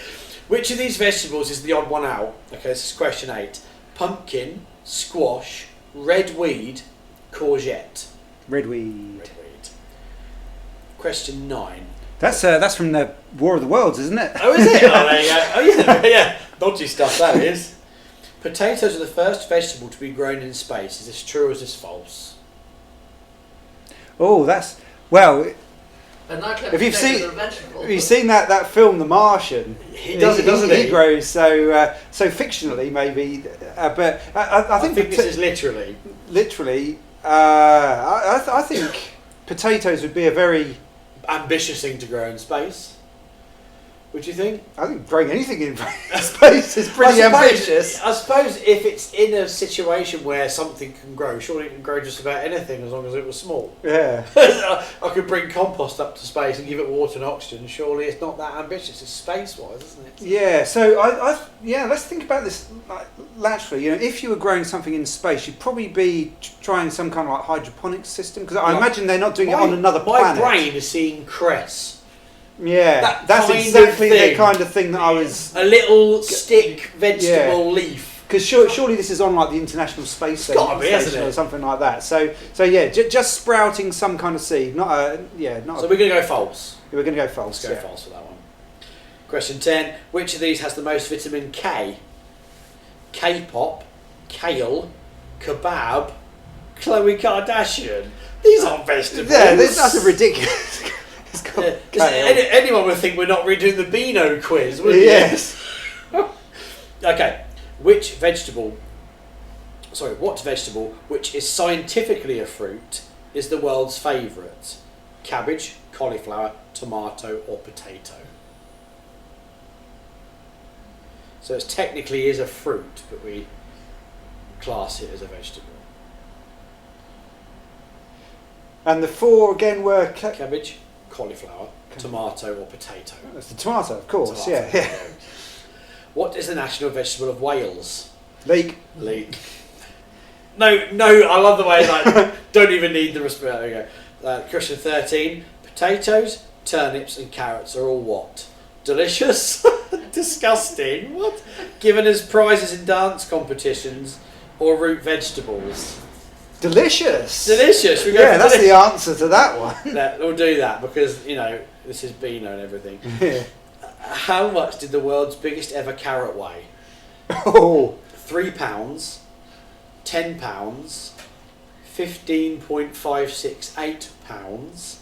Which of these vegetables is the odd one out? Okay, this is question 8. Pumpkin, squash, red weed, courgette. Redweed. Red weed. Question 9. That's from the War of the Worlds, isn't it? Oh, is it? Oh, there you go. Oh, yeah, yeah. Dodgy stuff, that is. Potatoes are the first vegetable to be grown in space. Is this true or is this false? Oh, that's well. And I kept If you've potatoes seen, are a vegetable. have you seen that film, The Martian? He does it, doesn't he? He grows so fictionally, maybe, but I think this is literally. literally. I think potatoes would be a very. Ambitious thing to grow in space. Would you think? I think growing anything in space is pretty ambitious. I suppose if it's in a situation where something can grow, surely it can grow just about anything as long as it was small. Yeah. I could bring compost up to space and give it water and oxygen. Surely it's not that ambitious. It's space-wise, isn't it? Yeah. So let's think about this laterally. You know, if you were growing something in space, you'd probably be trying some kind of like hydroponics system because I imagine they're not doing it on another planet. My brain is seeing cress. Yeah, that's kind of exactly the thing. kind of thing that I was. A little stick vegetable leaf. Because surely this is on like the International Space Station gotta be, hasn't it? or something like that. So yeah, just sprouting some kind of seed, not a not. So we're going to go false. We're going to go false. Let's go false for that one. Question 10. Which of these has the most vitamin K? K-pop, kale, kebab, Khloe Kardashian. These aren't vegetables. Yeah, that's a ridiculous. Anyone would think we're not redoing the Beano quiz, wouldn't Yes. Okay. What vegetable, which is scientifically a fruit, is the world's favourite? Cabbage, cauliflower, tomato, or potato? So it technically is a fruit, but we class it as a vegetable. And the 4 again were Cabbage, cauliflower, tomato, or potato? That's the tomato, of course. Tomato. Yeah. What is the national vegetable of Wales? Leek. No, I love the way don't even need the response. There we go. Question 13. Potatoes, turnips and carrots are all what? Delicious? Disgusting? What? Given as prizes in dance competitions or root vegetables? Delicious. Delicious. That's the answer to that one. We'll do that because, this is Beano and everything. Yeah. How much did the world's biggest ever carrot weigh? Oh. 3 pounds, 10 pounds, 15.568 pounds,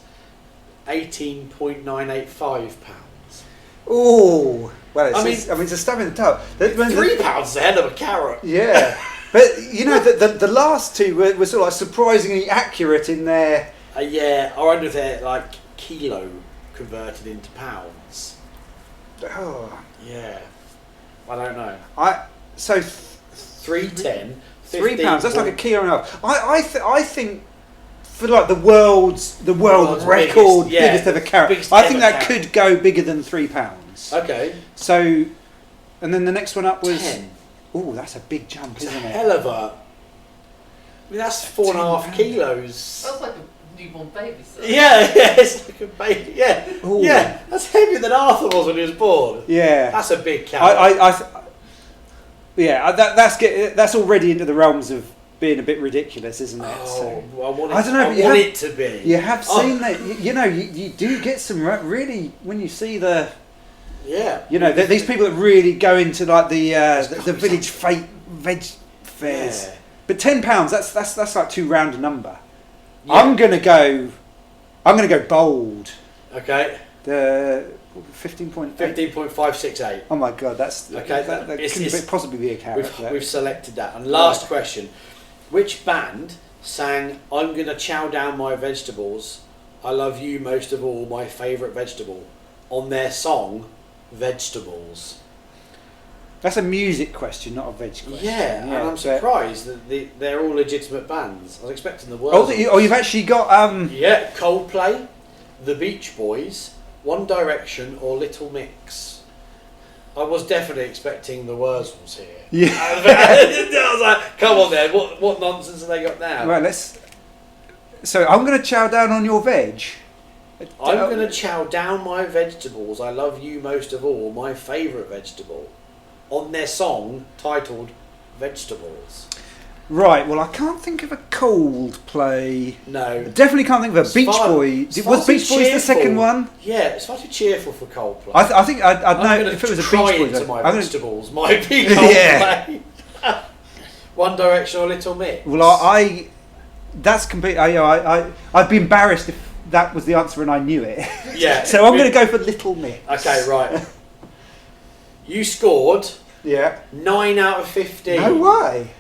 18.985 pounds. Oh. Well, it's a stab in the toe. 3 pounds is a hell of a carrot. Yeah. But, the last two were sort of like surprisingly accurate in their... Yeah, I wonder if they're like kilo converted into pounds. Oh. Yeah. I don't know. So £3.10. £3. That's like a kilo and a half. I think for like the world's record biggest ever carrot. Biggest I think ever that carrot. could go bigger than £3. Okay. So, and then the next one up was. 10. Oh, that's a big jump, It's isn't a it? hell of a. I mean, that's 4.5 kilos. That's like a newborn baby. So. Yeah, it's like a baby. Yeah, Ooh. yeah. That's heavier than Arthur was when he was born. Yeah. That's a big carrot. That's already into the realms of being a bit ridiculous, isn't it? Oh, So, I want it, I don't know, I but want it to be. you have seen that. You do get some really when you see the. Yeah. These people that really go into like the village veg fairs. Yeah. But £10, that's like too round a number. Yeah. I'm gonna go bold. Okay. The 15.8. 15.568. Oh my god, that's Okay, That it's- couldn't possibly be a carrot. We've selected that. And last question: which band sang "I'm gonna chow down my vegetables"? I love you most of all, my favourite vegetable, on their song "Vegetables." That's a music question, not a veg question. Yeah, and I'm surprised that they're all legitimate bands. I was expecting the worst. You've actually got Yeah, Coldplay, The Beach Boys, One Direction, or Little Mix. I was definitely expecting the Wurzels here. Yeah. I was like, come on then, what nonsense have they got now? Right, So I'm going to chow down on your veg. I'm going to chow down my vegetables. I love you most of all, my favourite vegetable. On their song titled Vegetables. Right, well I can't think of a Coldplay. No. I definitely can't think of a It's Beach far- Boy. it's Was far too Beach Boys the cheerful. second one? Yeah, it's far too cheerful for Coldplay. I think I'd I'm know gonna if it was a try Beach Boys. into my I'm gonna- vegetables might be Coldplay. One Direction or Little Mix. Well, that's complete. I'd be embarrassed if that was the answer and I knew it. Yeah. So I'm going to go for Little Mix. Okay, right. You scored Yeah. 9 out of 15. No way.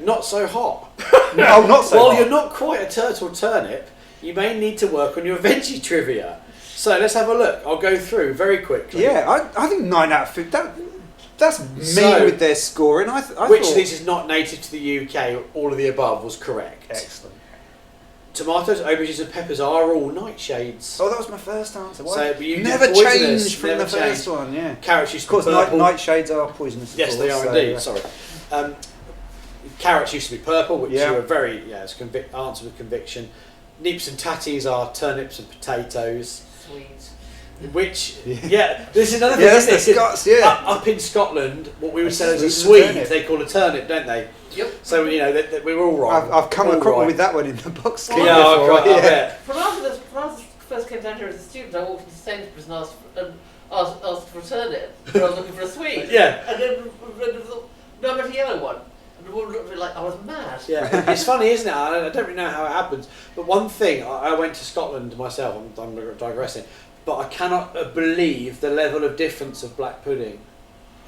Not so hot. No, not so. While hot. you're not quite a turtle turnip, you may need to work on your veggie trivia. So let's have a look. I'll go through very quickly. Yeah, I think 9 out of 15. That's me So, with their scoring. I Which thought, of these is not native to the UK? All of the above was correct. Excellent. Tomatoes, aubergines, and peppers are all nightshades. Oh, that was my first answer. Why? So, but you never did poisonous, changed from never the first changed. one. Yeah. Carrots used Of to course, be purple. nightshades are poisonous. Yes, of they course, are so, indeed. Sorry. Carrots used to be purple, which Yeah. you were very it's answer with conviction. Neeps and tatties are turnips and potatoes. Sweet. Which this is another thing. Yeah, that's isn't the it? 'Cause Scots. Yeah. Up in Scotland, what we would say as a Sweet Swede, turnip. they call a turnip, don't they? Yep. So we were all right. I've come All across right. with that one in the box. scheme Yeah, before, I bet. When I first came down here as a student, I walked into Sainsbury's and asked for a turnip. But I was looking for a sweet. Yeah. And then no, I meant a yellow one. And the woman looked at me like I was mad. Yeah, it's funny, isn't it? I don't really know how it happens. But one thing, I went to Scotland myself. I'm digressing, but I cannot believe the level of difference of black pudding.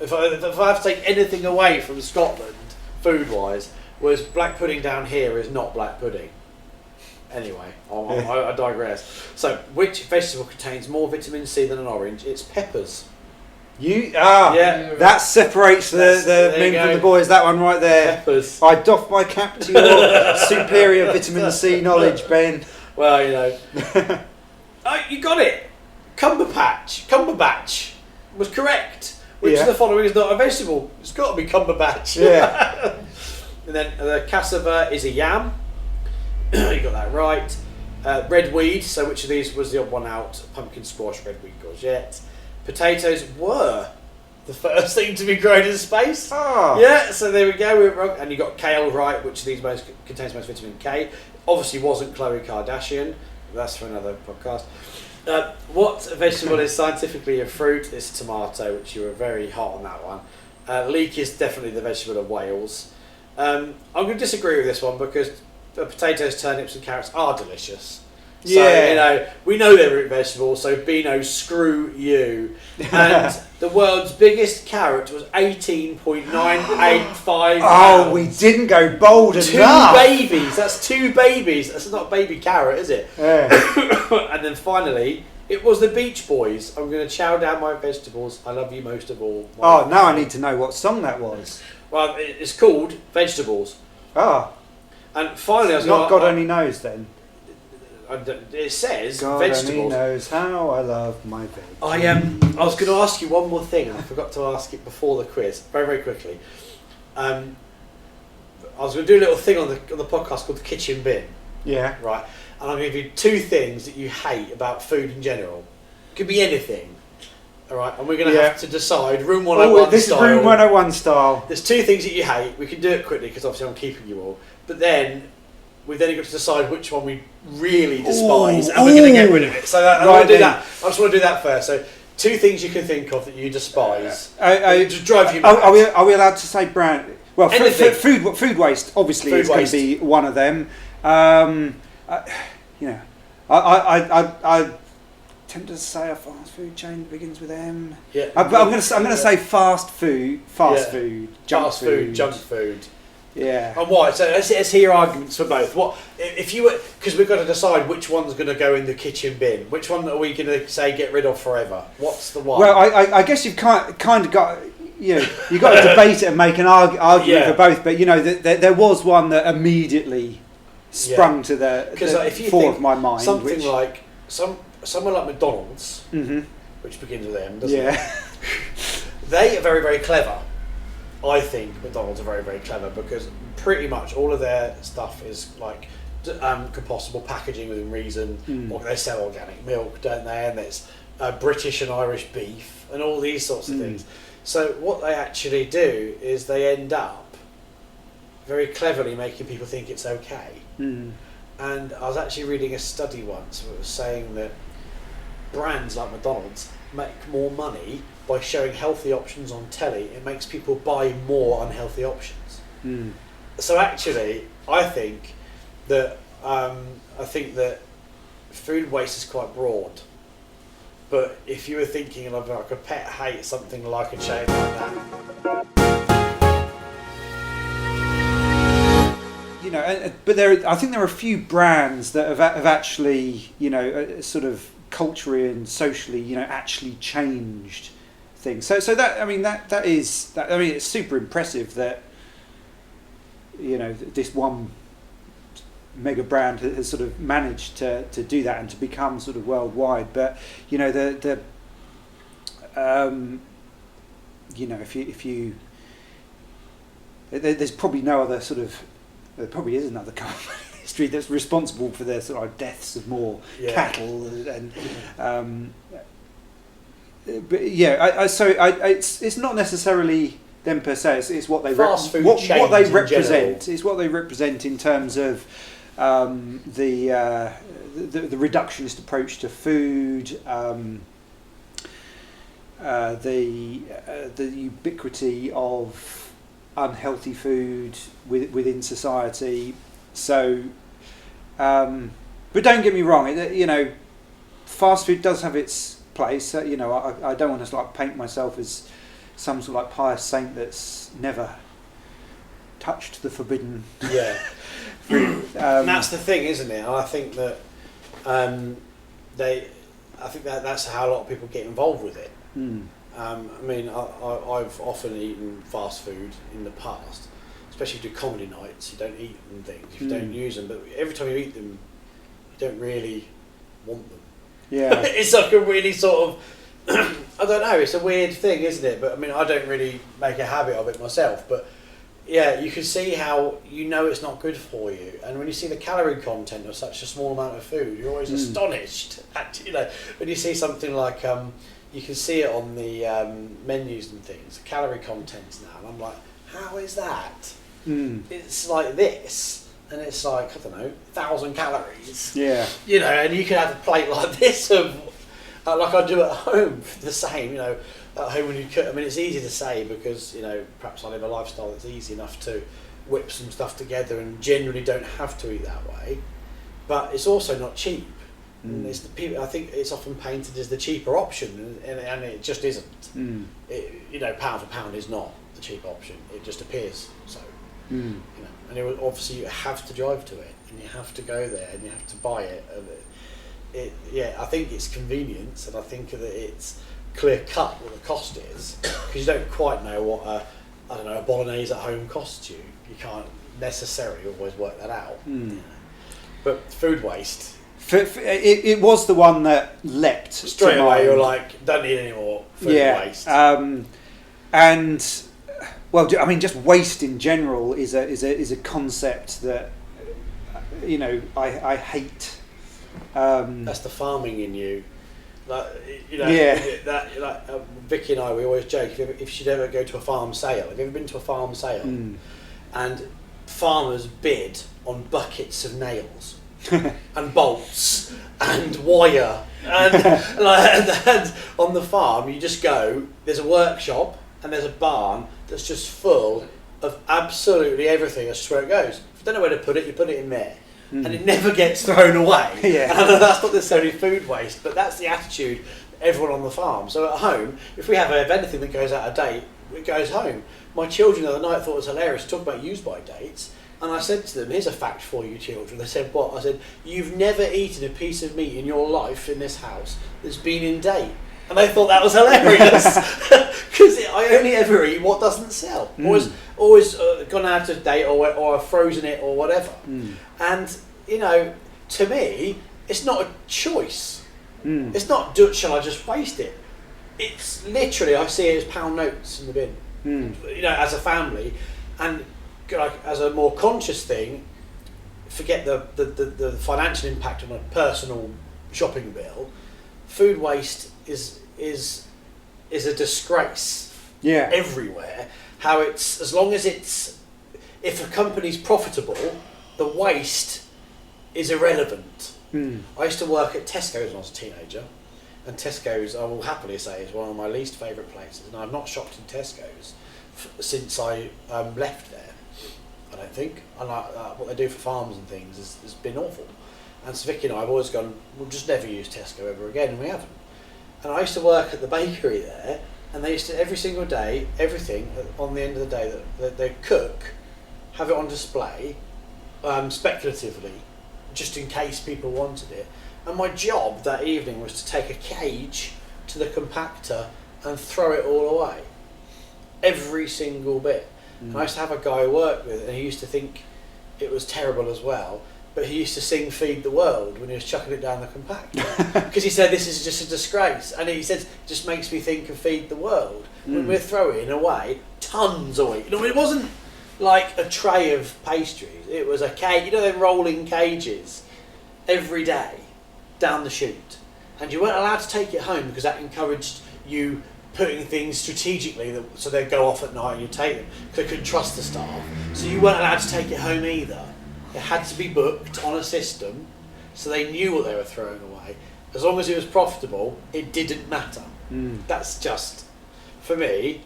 If I have to take anything away from Scotland, food-wise, was black pudding down here is not black pudding. Anyway, I digress. So, which vegetable contains more vitamin C than an orange? It's peppers. Yeah. That separates the There you men go. from the boys. That one right there. Peppers. I doff my cap to your superior vitamin C knowledge, Ben. Well, you know. Oh, you got it. Cumberbatch was correct. Which Yeah. of the following is not a vegetable? It's got to be Cumberbatch. Yeah. And then the cassava is a yam. You got that right. Red weed. So which of these was the odd one out? Pumpkin squash, red weed, courgette. Potatoes were the first thing to be grown in space. Oh. Yeah, so there we go. We were wrong. And you got kale right, which of these contains most vitamin K. Obviously wasn't Khloe Kardashian. That's for another podcast. What vegetable is scientifically a fruit? It's tomato, which you were very hot on that one. Leek is definitely the vegetable of Wales. I'm going to disagree with this one because potatoes, turnips and carrots are delicious. So, Yeah. we know they're root vegetables, so Beano, screw you. And the world's biggest carrot was 18.985 Oh, we didn't go bold Two enough. babies. That's two babies. That's not a baby carrot, is it? Yeah. And then finally, It was the Beach Boys. I'm going to chow down my vegetables. I love you most of all. Oh, now I need to know what song that was. Well, it's called Vegetables. Ah, And finally, I was not going God Only Knows then. It says God vegetables. only knows how I love my veg. I was going to ask you one more thing. I forgot to ask it before the quiz. Very, very quickly. I was going to do a little thing on the podcast called the kitchen bin. Yeah. Right. And I'm going to give you 2 things that you hate about food in general. Could be anything. All right. And we're going to have to decide Room 101 this style. is Room 101 style. There's 2 things that you hate. We can do it quickly because obviously I'm keeping you all. But then we've got to decide which one we really despise, and we're going to get rid of it. So I want to do that. I just want to do that first. So 2 things you can think of that you despise. Just drive you mad. Are we allowed to say brand? Well, food waste obviously is going to be one of them. I tend to say a fast food chain that begins with M. Yeah. I'm going to say fast food, junk food. Yeah. And why? So let's hear your arguments for both. What if you were? Because we've got to decide which one's going to go in the kitchen bin. Which one are we going to say get rid of forever? What's the one? Well, I guess you've kind of got. You've got to debate it and make an argument for both. But there was one that immediately sprung to the fore of my mind. Something like somewhere like McDonald's, which begins with M, doesn't it? They are very, very clever. I think McDonald's are very, very clever because pretty much all of their stuff is like compostable packaging within reason. Or they sell organic milk, don't they? And there's British and Irish beef and all these sorts of things. So what they actually do is they end up very cleverly making people think it's okay. And I was actually reading a study once where it was saying that brands like McDonald's make more money by showing healthy options on telly. It makes people buy more unhealthy options. So actually, I think that food waste is quite broad. But if you were thinking of like a pet hate, something like a chain like that. But I think there are a few brands that have actually, sort of culturally and socially, actually changed things. So that is it's super impressive that this one mega brand has sort of managed to do that and to become sort of worldwide. But there's probably no other sort of. There probably is another company in history that's responsible for the sort of deaths of more cattle and it's not necessarily them per se. It's what they what they represent. It's what they represent in terms of the reductionist approach to food, the ubiquity of unhealthy food within society. So, but don't get me wrong. Fast food does have its place. I don't want to paint myself as some sort of pious saint that's never touched the forbidden. Yeah. fruit. And that's the thing, isn't it? And I think that that's how a lot of people get involved with it. I've often eaten fast food in the past, especially if you do comedy nights. You don't eat them things, you don't use them, but every time you eat them, you don't really want them. Yeah. It's like a really sort of, I don't know, it's a weird thing, isn't it? But I don't really make a habit of it myself, but yeah, you can see how it's not good for you. And when you see the calorie content of such a small amount of food, you're always astonished at, when you see something like, you can see it on the menus and things, the calorie contents now, and I'm like, how is that? It's like this, and it's like, I don't know, 1,000 calories. Yeah. And you can have a plate like this of, like I do at home, the same, at home when you cook. It's easy to say because, perhaps I live a lifestyle that's easy enough to whip some stuff together and generally don't have to eat that way, but it's also not cheap. And it's the people. I think it's often painted as the cheaper option, and it just isn't. Pound for pound is not the cheap option. It just appears so. And obviously you have to drive to it, and you have to go there, and you have to buy it. I think it's convenience, and I think that it's clear cut what the cost is, because you don't quite know what a bolognese at home costs you. You can't necessarily always work that out. But food waste. It was the one that leapt Straight away. You're like, don't need any more food waste. And well, I mean, just waste in general is a concept that I hate. That's the farming in you. Vicky and I, we always joke if she'd ever go to a farm sale. Have you ever been to a farm sale? And farmers bid on buckets of nails and bolts and wire and on the farm you just go. There's a workshop and there's a barn that's just full of absolutely everything. That's just where it goes. If you don't know where to put it, you put it in there. And it never gets thrown away. And I know that's not necessarily food waste, but that's the attitude of everyone on the farm. So at home, if we have anything that goes out of date, it goes home. My children the other night thought it was hilarious to talk about use-by dates, and I said to them, here's a fact for you children. They said, what? I said, you've never eaten a piece of meat in your life in this house that's been in date. And they thought that was hilarious, because I only ever eat what doesn't sell. Always gone out of date or frozen it or whatever. And, to me, it's not a choice. It's not, shall I just waste it? It's literally, I see it as pound notes in the bin, as a family. And as a more conscious thing, forget the financial impact on a personal shopping bill. Food waste is a disgrace everywhere. How it's, as long as if a company's profitable, the waste is irrelevant. I used to work at Tesco's when I was a teenager, and Tesco's, I will happily say, is one of my least favourite places, and I've not shopped in Tesco's since I left there, I don't think. And what they do for farms and things has been awful. And so Vicky and I have always gone, we'll just never use Tesco ever again, and we haven't. And I used to work at the bakery there, and they used to, every single day, everything on the end of the day that they cook, have it on display, speculatively, just in case people wanted it. And my job that evening was to take a cage to the compactor and throw it all away. Every single bit. And I used to have a guy I worked with, and he used to think it was terrible as well, but he used to sing Feed the World when he was chucking it down the compactor. Because he said, this is just a disgrace. And he said, it just makes me think of Feed the World. When we're throwing away tons of it. It wasn't like a tray of pastries. It was a cage, them rolling cages every day down the chute. And you weren't allowed to take it home because that encouraged you putting things strategically so they'd go off at night and you take them because they couldn't trust the staff. So you weren't allowed to take it home either. It had to be booked on a system so they knew what they were throwing away. As long as it was profitable, it didn't matter. That's just, for me,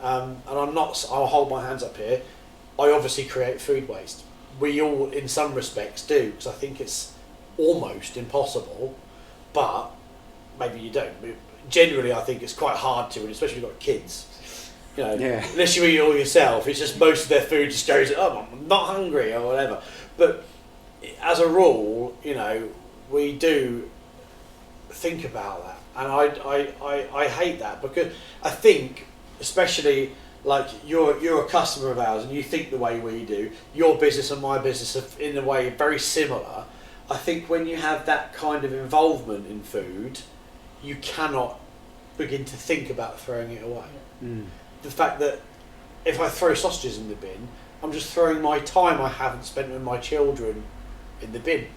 and I'll hold my hands up here, I obviously create food waste. We all, in some respects, do, because I think it's almost impossible, but maybe you don't. Generally, I think it's quite hard to, and especially if you've got kids. Unless you eat it all yourself, it's just most of their food just goes, I'm not hungry or whatever. But as a rule, we do think about that, and I hate that, because I think, especially like you're a customer of ours and you think the way we do, your business and my business are in a way very similar. I think when you have that kind of involvement in food, you cannot begin to think about throwing it away. The fact that if I throw sausages in the bin, I'm just throwing my time I haven't spent with my children in the bin.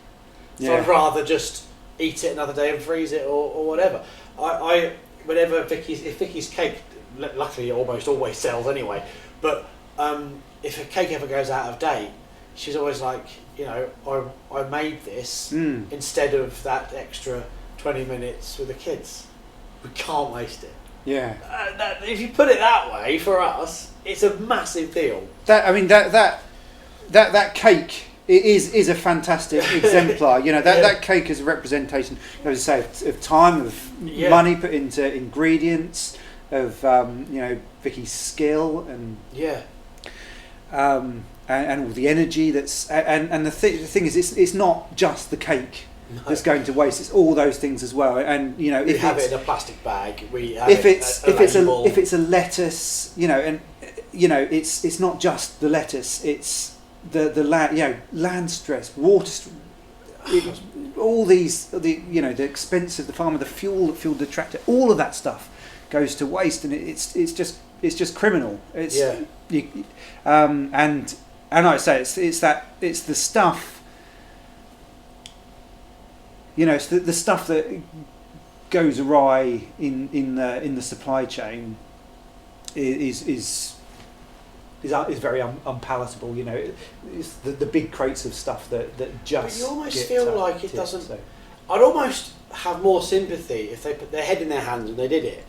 So I'd rather just eat it another day and freeze it or whatever. Whenever Vicky's cake, luckily it almost always sells anyway, but if a cake ever goes out of date, she's always like, I made this instead of that extra 20 minutes with the kids. We can't waste it. If you put it that way, for us, it's a massive deal. That cake is a fantastic exemplar. That cake is a representation, as I say, of time, of money put into ingredients, of Vicky's skill and all the energy that's and the thing is, it's not just the cake that's going to waste. It's all those things as well. And you know, We if have it's, it in a plastic bag. We have if it it's a if it's label. a if it's a lettuce, you know, and you know, it's not just the lettuce. It's the land, you know, land stress, water. All these, the expense of the farmer, the fuel the tractor, all of that stuff goes to waste, and it's just criminal. It's and I say it's the stuff. You know, it's the stuff that goes awry in the supply chain is very unpalatable. You know, it's the big crates of stuff that just. But you almost get feel like it doesn't. So. I'd almost have more sympathy if they put their head in their hands and they did it.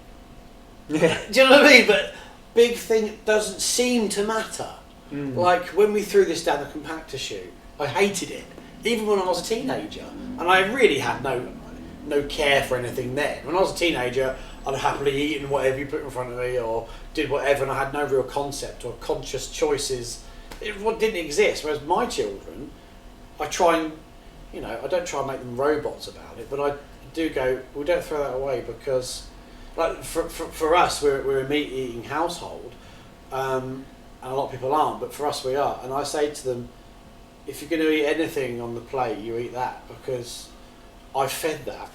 Yeah. Do you know what I mean? But big thing doesn't seem to matter. Mm. Like when we threw this down the compactor chute, I hated it, even when I was a teenager, and I really had no care for anything then. When I was a teenager, I'd happily eaten whatever you put in front of me, or did whatever, and I had no real concept or conscious choices. It didn't exist. Whereas my children, I try and, I don't try and make them robots about it, but I do go, well, don't throw that away, because, like for us, we're a meat-eating household, and a lot of people aren't, but for us we are. And I say to them, if you're going to eat anything on the plate, you eat that, because I fed that.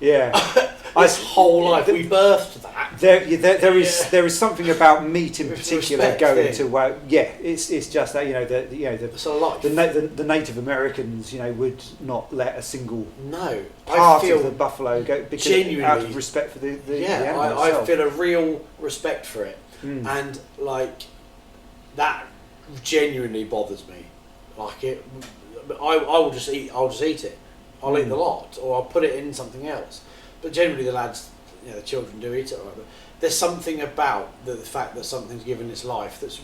Yeah. This whole life, we birthed that. There is something about meat in With particular respect, going yeah. to it's just that It's a life. the Native Americans would not let a single No, part I feel of the buffalo go because genuinely out of respect for the animal I itself. feel a real respect for it, and like that genuinely bothers me. Like it, I will just eat. I'll just eat it. I'll eat the lot, or I'll put it in something else. But generally, the lads, the children do eat it. Right? But there's something about the fact that something's given its life that's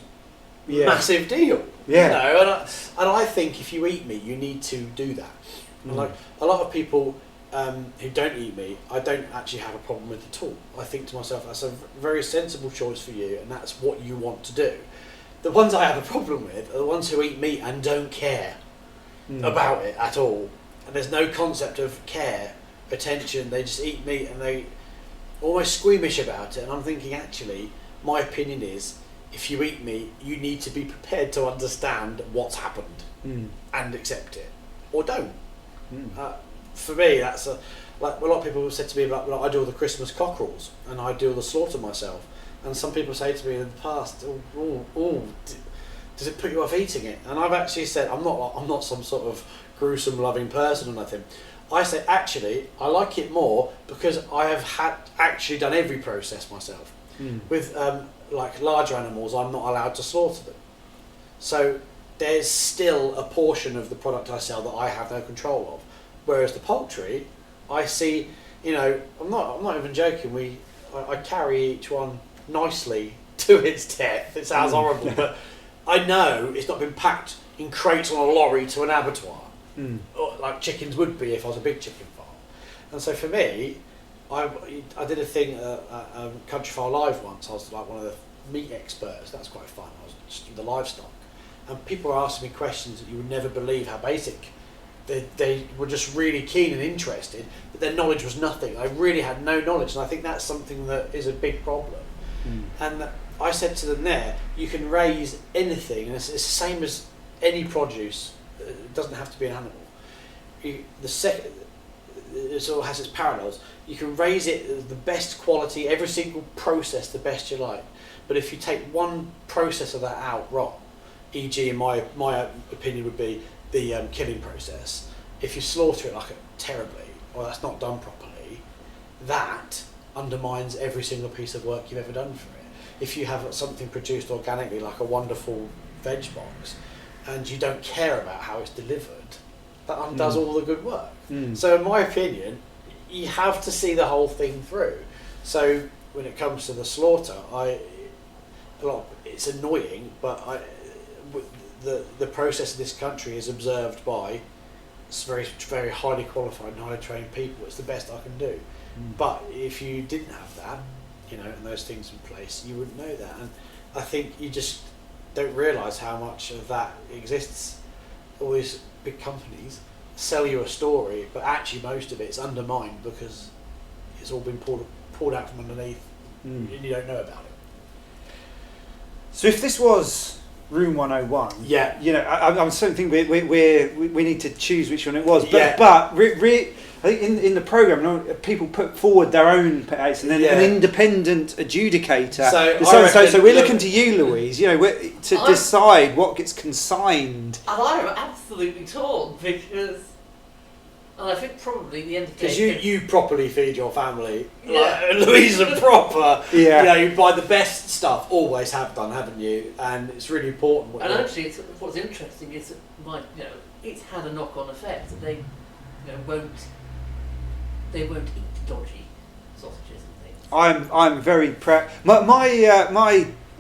a massive deal. Yeah. And I think if you eat meat, you need to do that. And like a lot of people who don't eat meat, I don't actually have a problem with at all. I think to myself, that's a very sensible choice for you, and that's what you want to do. The ones I have a problem with are the ones who eat meat and don't care about it at all. And there's no concept of care, attention. They just eat meat and they almost squeamish about it. And I'm thinking, actually, my opinion is, if you eat meat, you need to be prepared to understand what's happened and accept it, or don't. For me, that's like a lot of people have said to me about, well, I do all the Christmas cockerels and I do all the slaughter myself. And some people say to me in the past, does it put you off eating it? And I've actually said, I'm not some sort of gruesome loving person or nothing. I say, actually, I like it more because I have actually done every process myself. With like larger animals, I'm not allowed to slaughter them. So there's still a portion of the product I sell that I have no control of. Whereas the poultry, I see, I'm not even joking. I carry each one nicely to its death. It sounds horrible, but I know it's not been packed in crates on a lorry to an abattoir, like chickens would be if I was a big chicken farm. And so for me, I did a thing at Country Farm Live once. I was like one of the meat experts. That's quite fun. I was just the livestock, and people were asking me questions that you would never believe how basic. They were just really keen and interested, but their knowledge was nothing. I really had no knowledge, and I think that's something that is a big problem. And I said to them there, you can raise anything, and it's the same as any produce. It doesn't have to be an animal. It sort of has its parallels. You can raise it the best quality, every single process the best you like. But if you take one process of that out wrong, e.g. in my opinion would be the killing process, if you slaughter it terribly, or that's not done properly, that undermines every single piece of work you've ever done for it. If you have something produced organically, like a wonderful veg box, and you don't care about how it's delivered, that undoes all the good work. So in my opinion, you have to see the whole thing through. So when it comes to the slaughter, it's annoying, but the process in this country is observed by very, very highly qualified and highly trained people. It's the best I can do. But if you didn't have that, and those things in place, you wouldn't know that. And I think you just don't realise how much of that exists. All these big companies sell you a story, but actually most of it's undermined because it's all been pulled out from underneath, and you don't know about it. So if this was Room 101, Yeah. you know, I'm certainly thinking we need to choose which one it was. But Yeah. I think in the programme, people put forward their own picks, and then an independent adjudicator. So we're looking to you, Louise, you know, to decide what gets consigned. And I'm absolutely torn because, and I think probably the end of the Because day. you properly feed your family. Yeah. Like, Louisa proper. Yeah. You know, you buy the best stuff, always have done, haven't you? And it's really important. And actually, what's interesting is that it's had a knock-on effect that they, won't eat dodgy sausages and things. I'm very proud.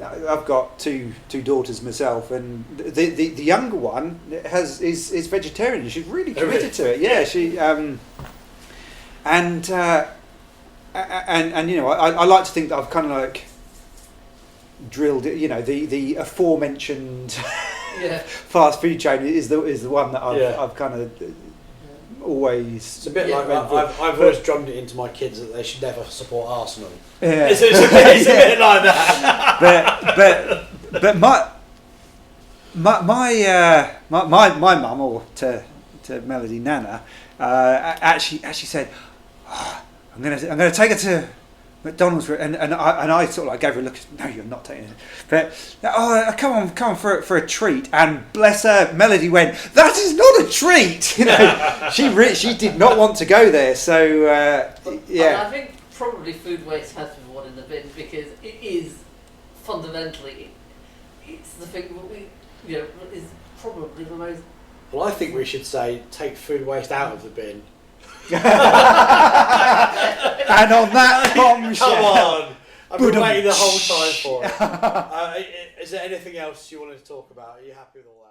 I've got two daughters myself, and the younger one is vegetarian. She's really committed to it. Yeah, she and you know, I like to think that I've kind of like drilled it. You know, the aforementioned fast food chain is the one that I've kind of always. It's a bit like I've always drummed it into my kids that they should never support Arsenal. Yeah. It's a bit like that. but my mum, or to Melody Nana, actually said, I'm gonna take her to McDonald's and I sort of like gave her a look. No, you're not taking it. But come on for a treat. And bless her, Melody went, that is not a treat. You know, she did not want to go there. So yeah. And I think probably food waste has to be one in the bin because it is fundamentally it's the thing that we is probably the most. Well, I think we should say take food waste out of the bin. And on that bombshell. Come on! I've been waiting the whole time for it. Is there anything else you wanted to talk about? Are you happy with all that?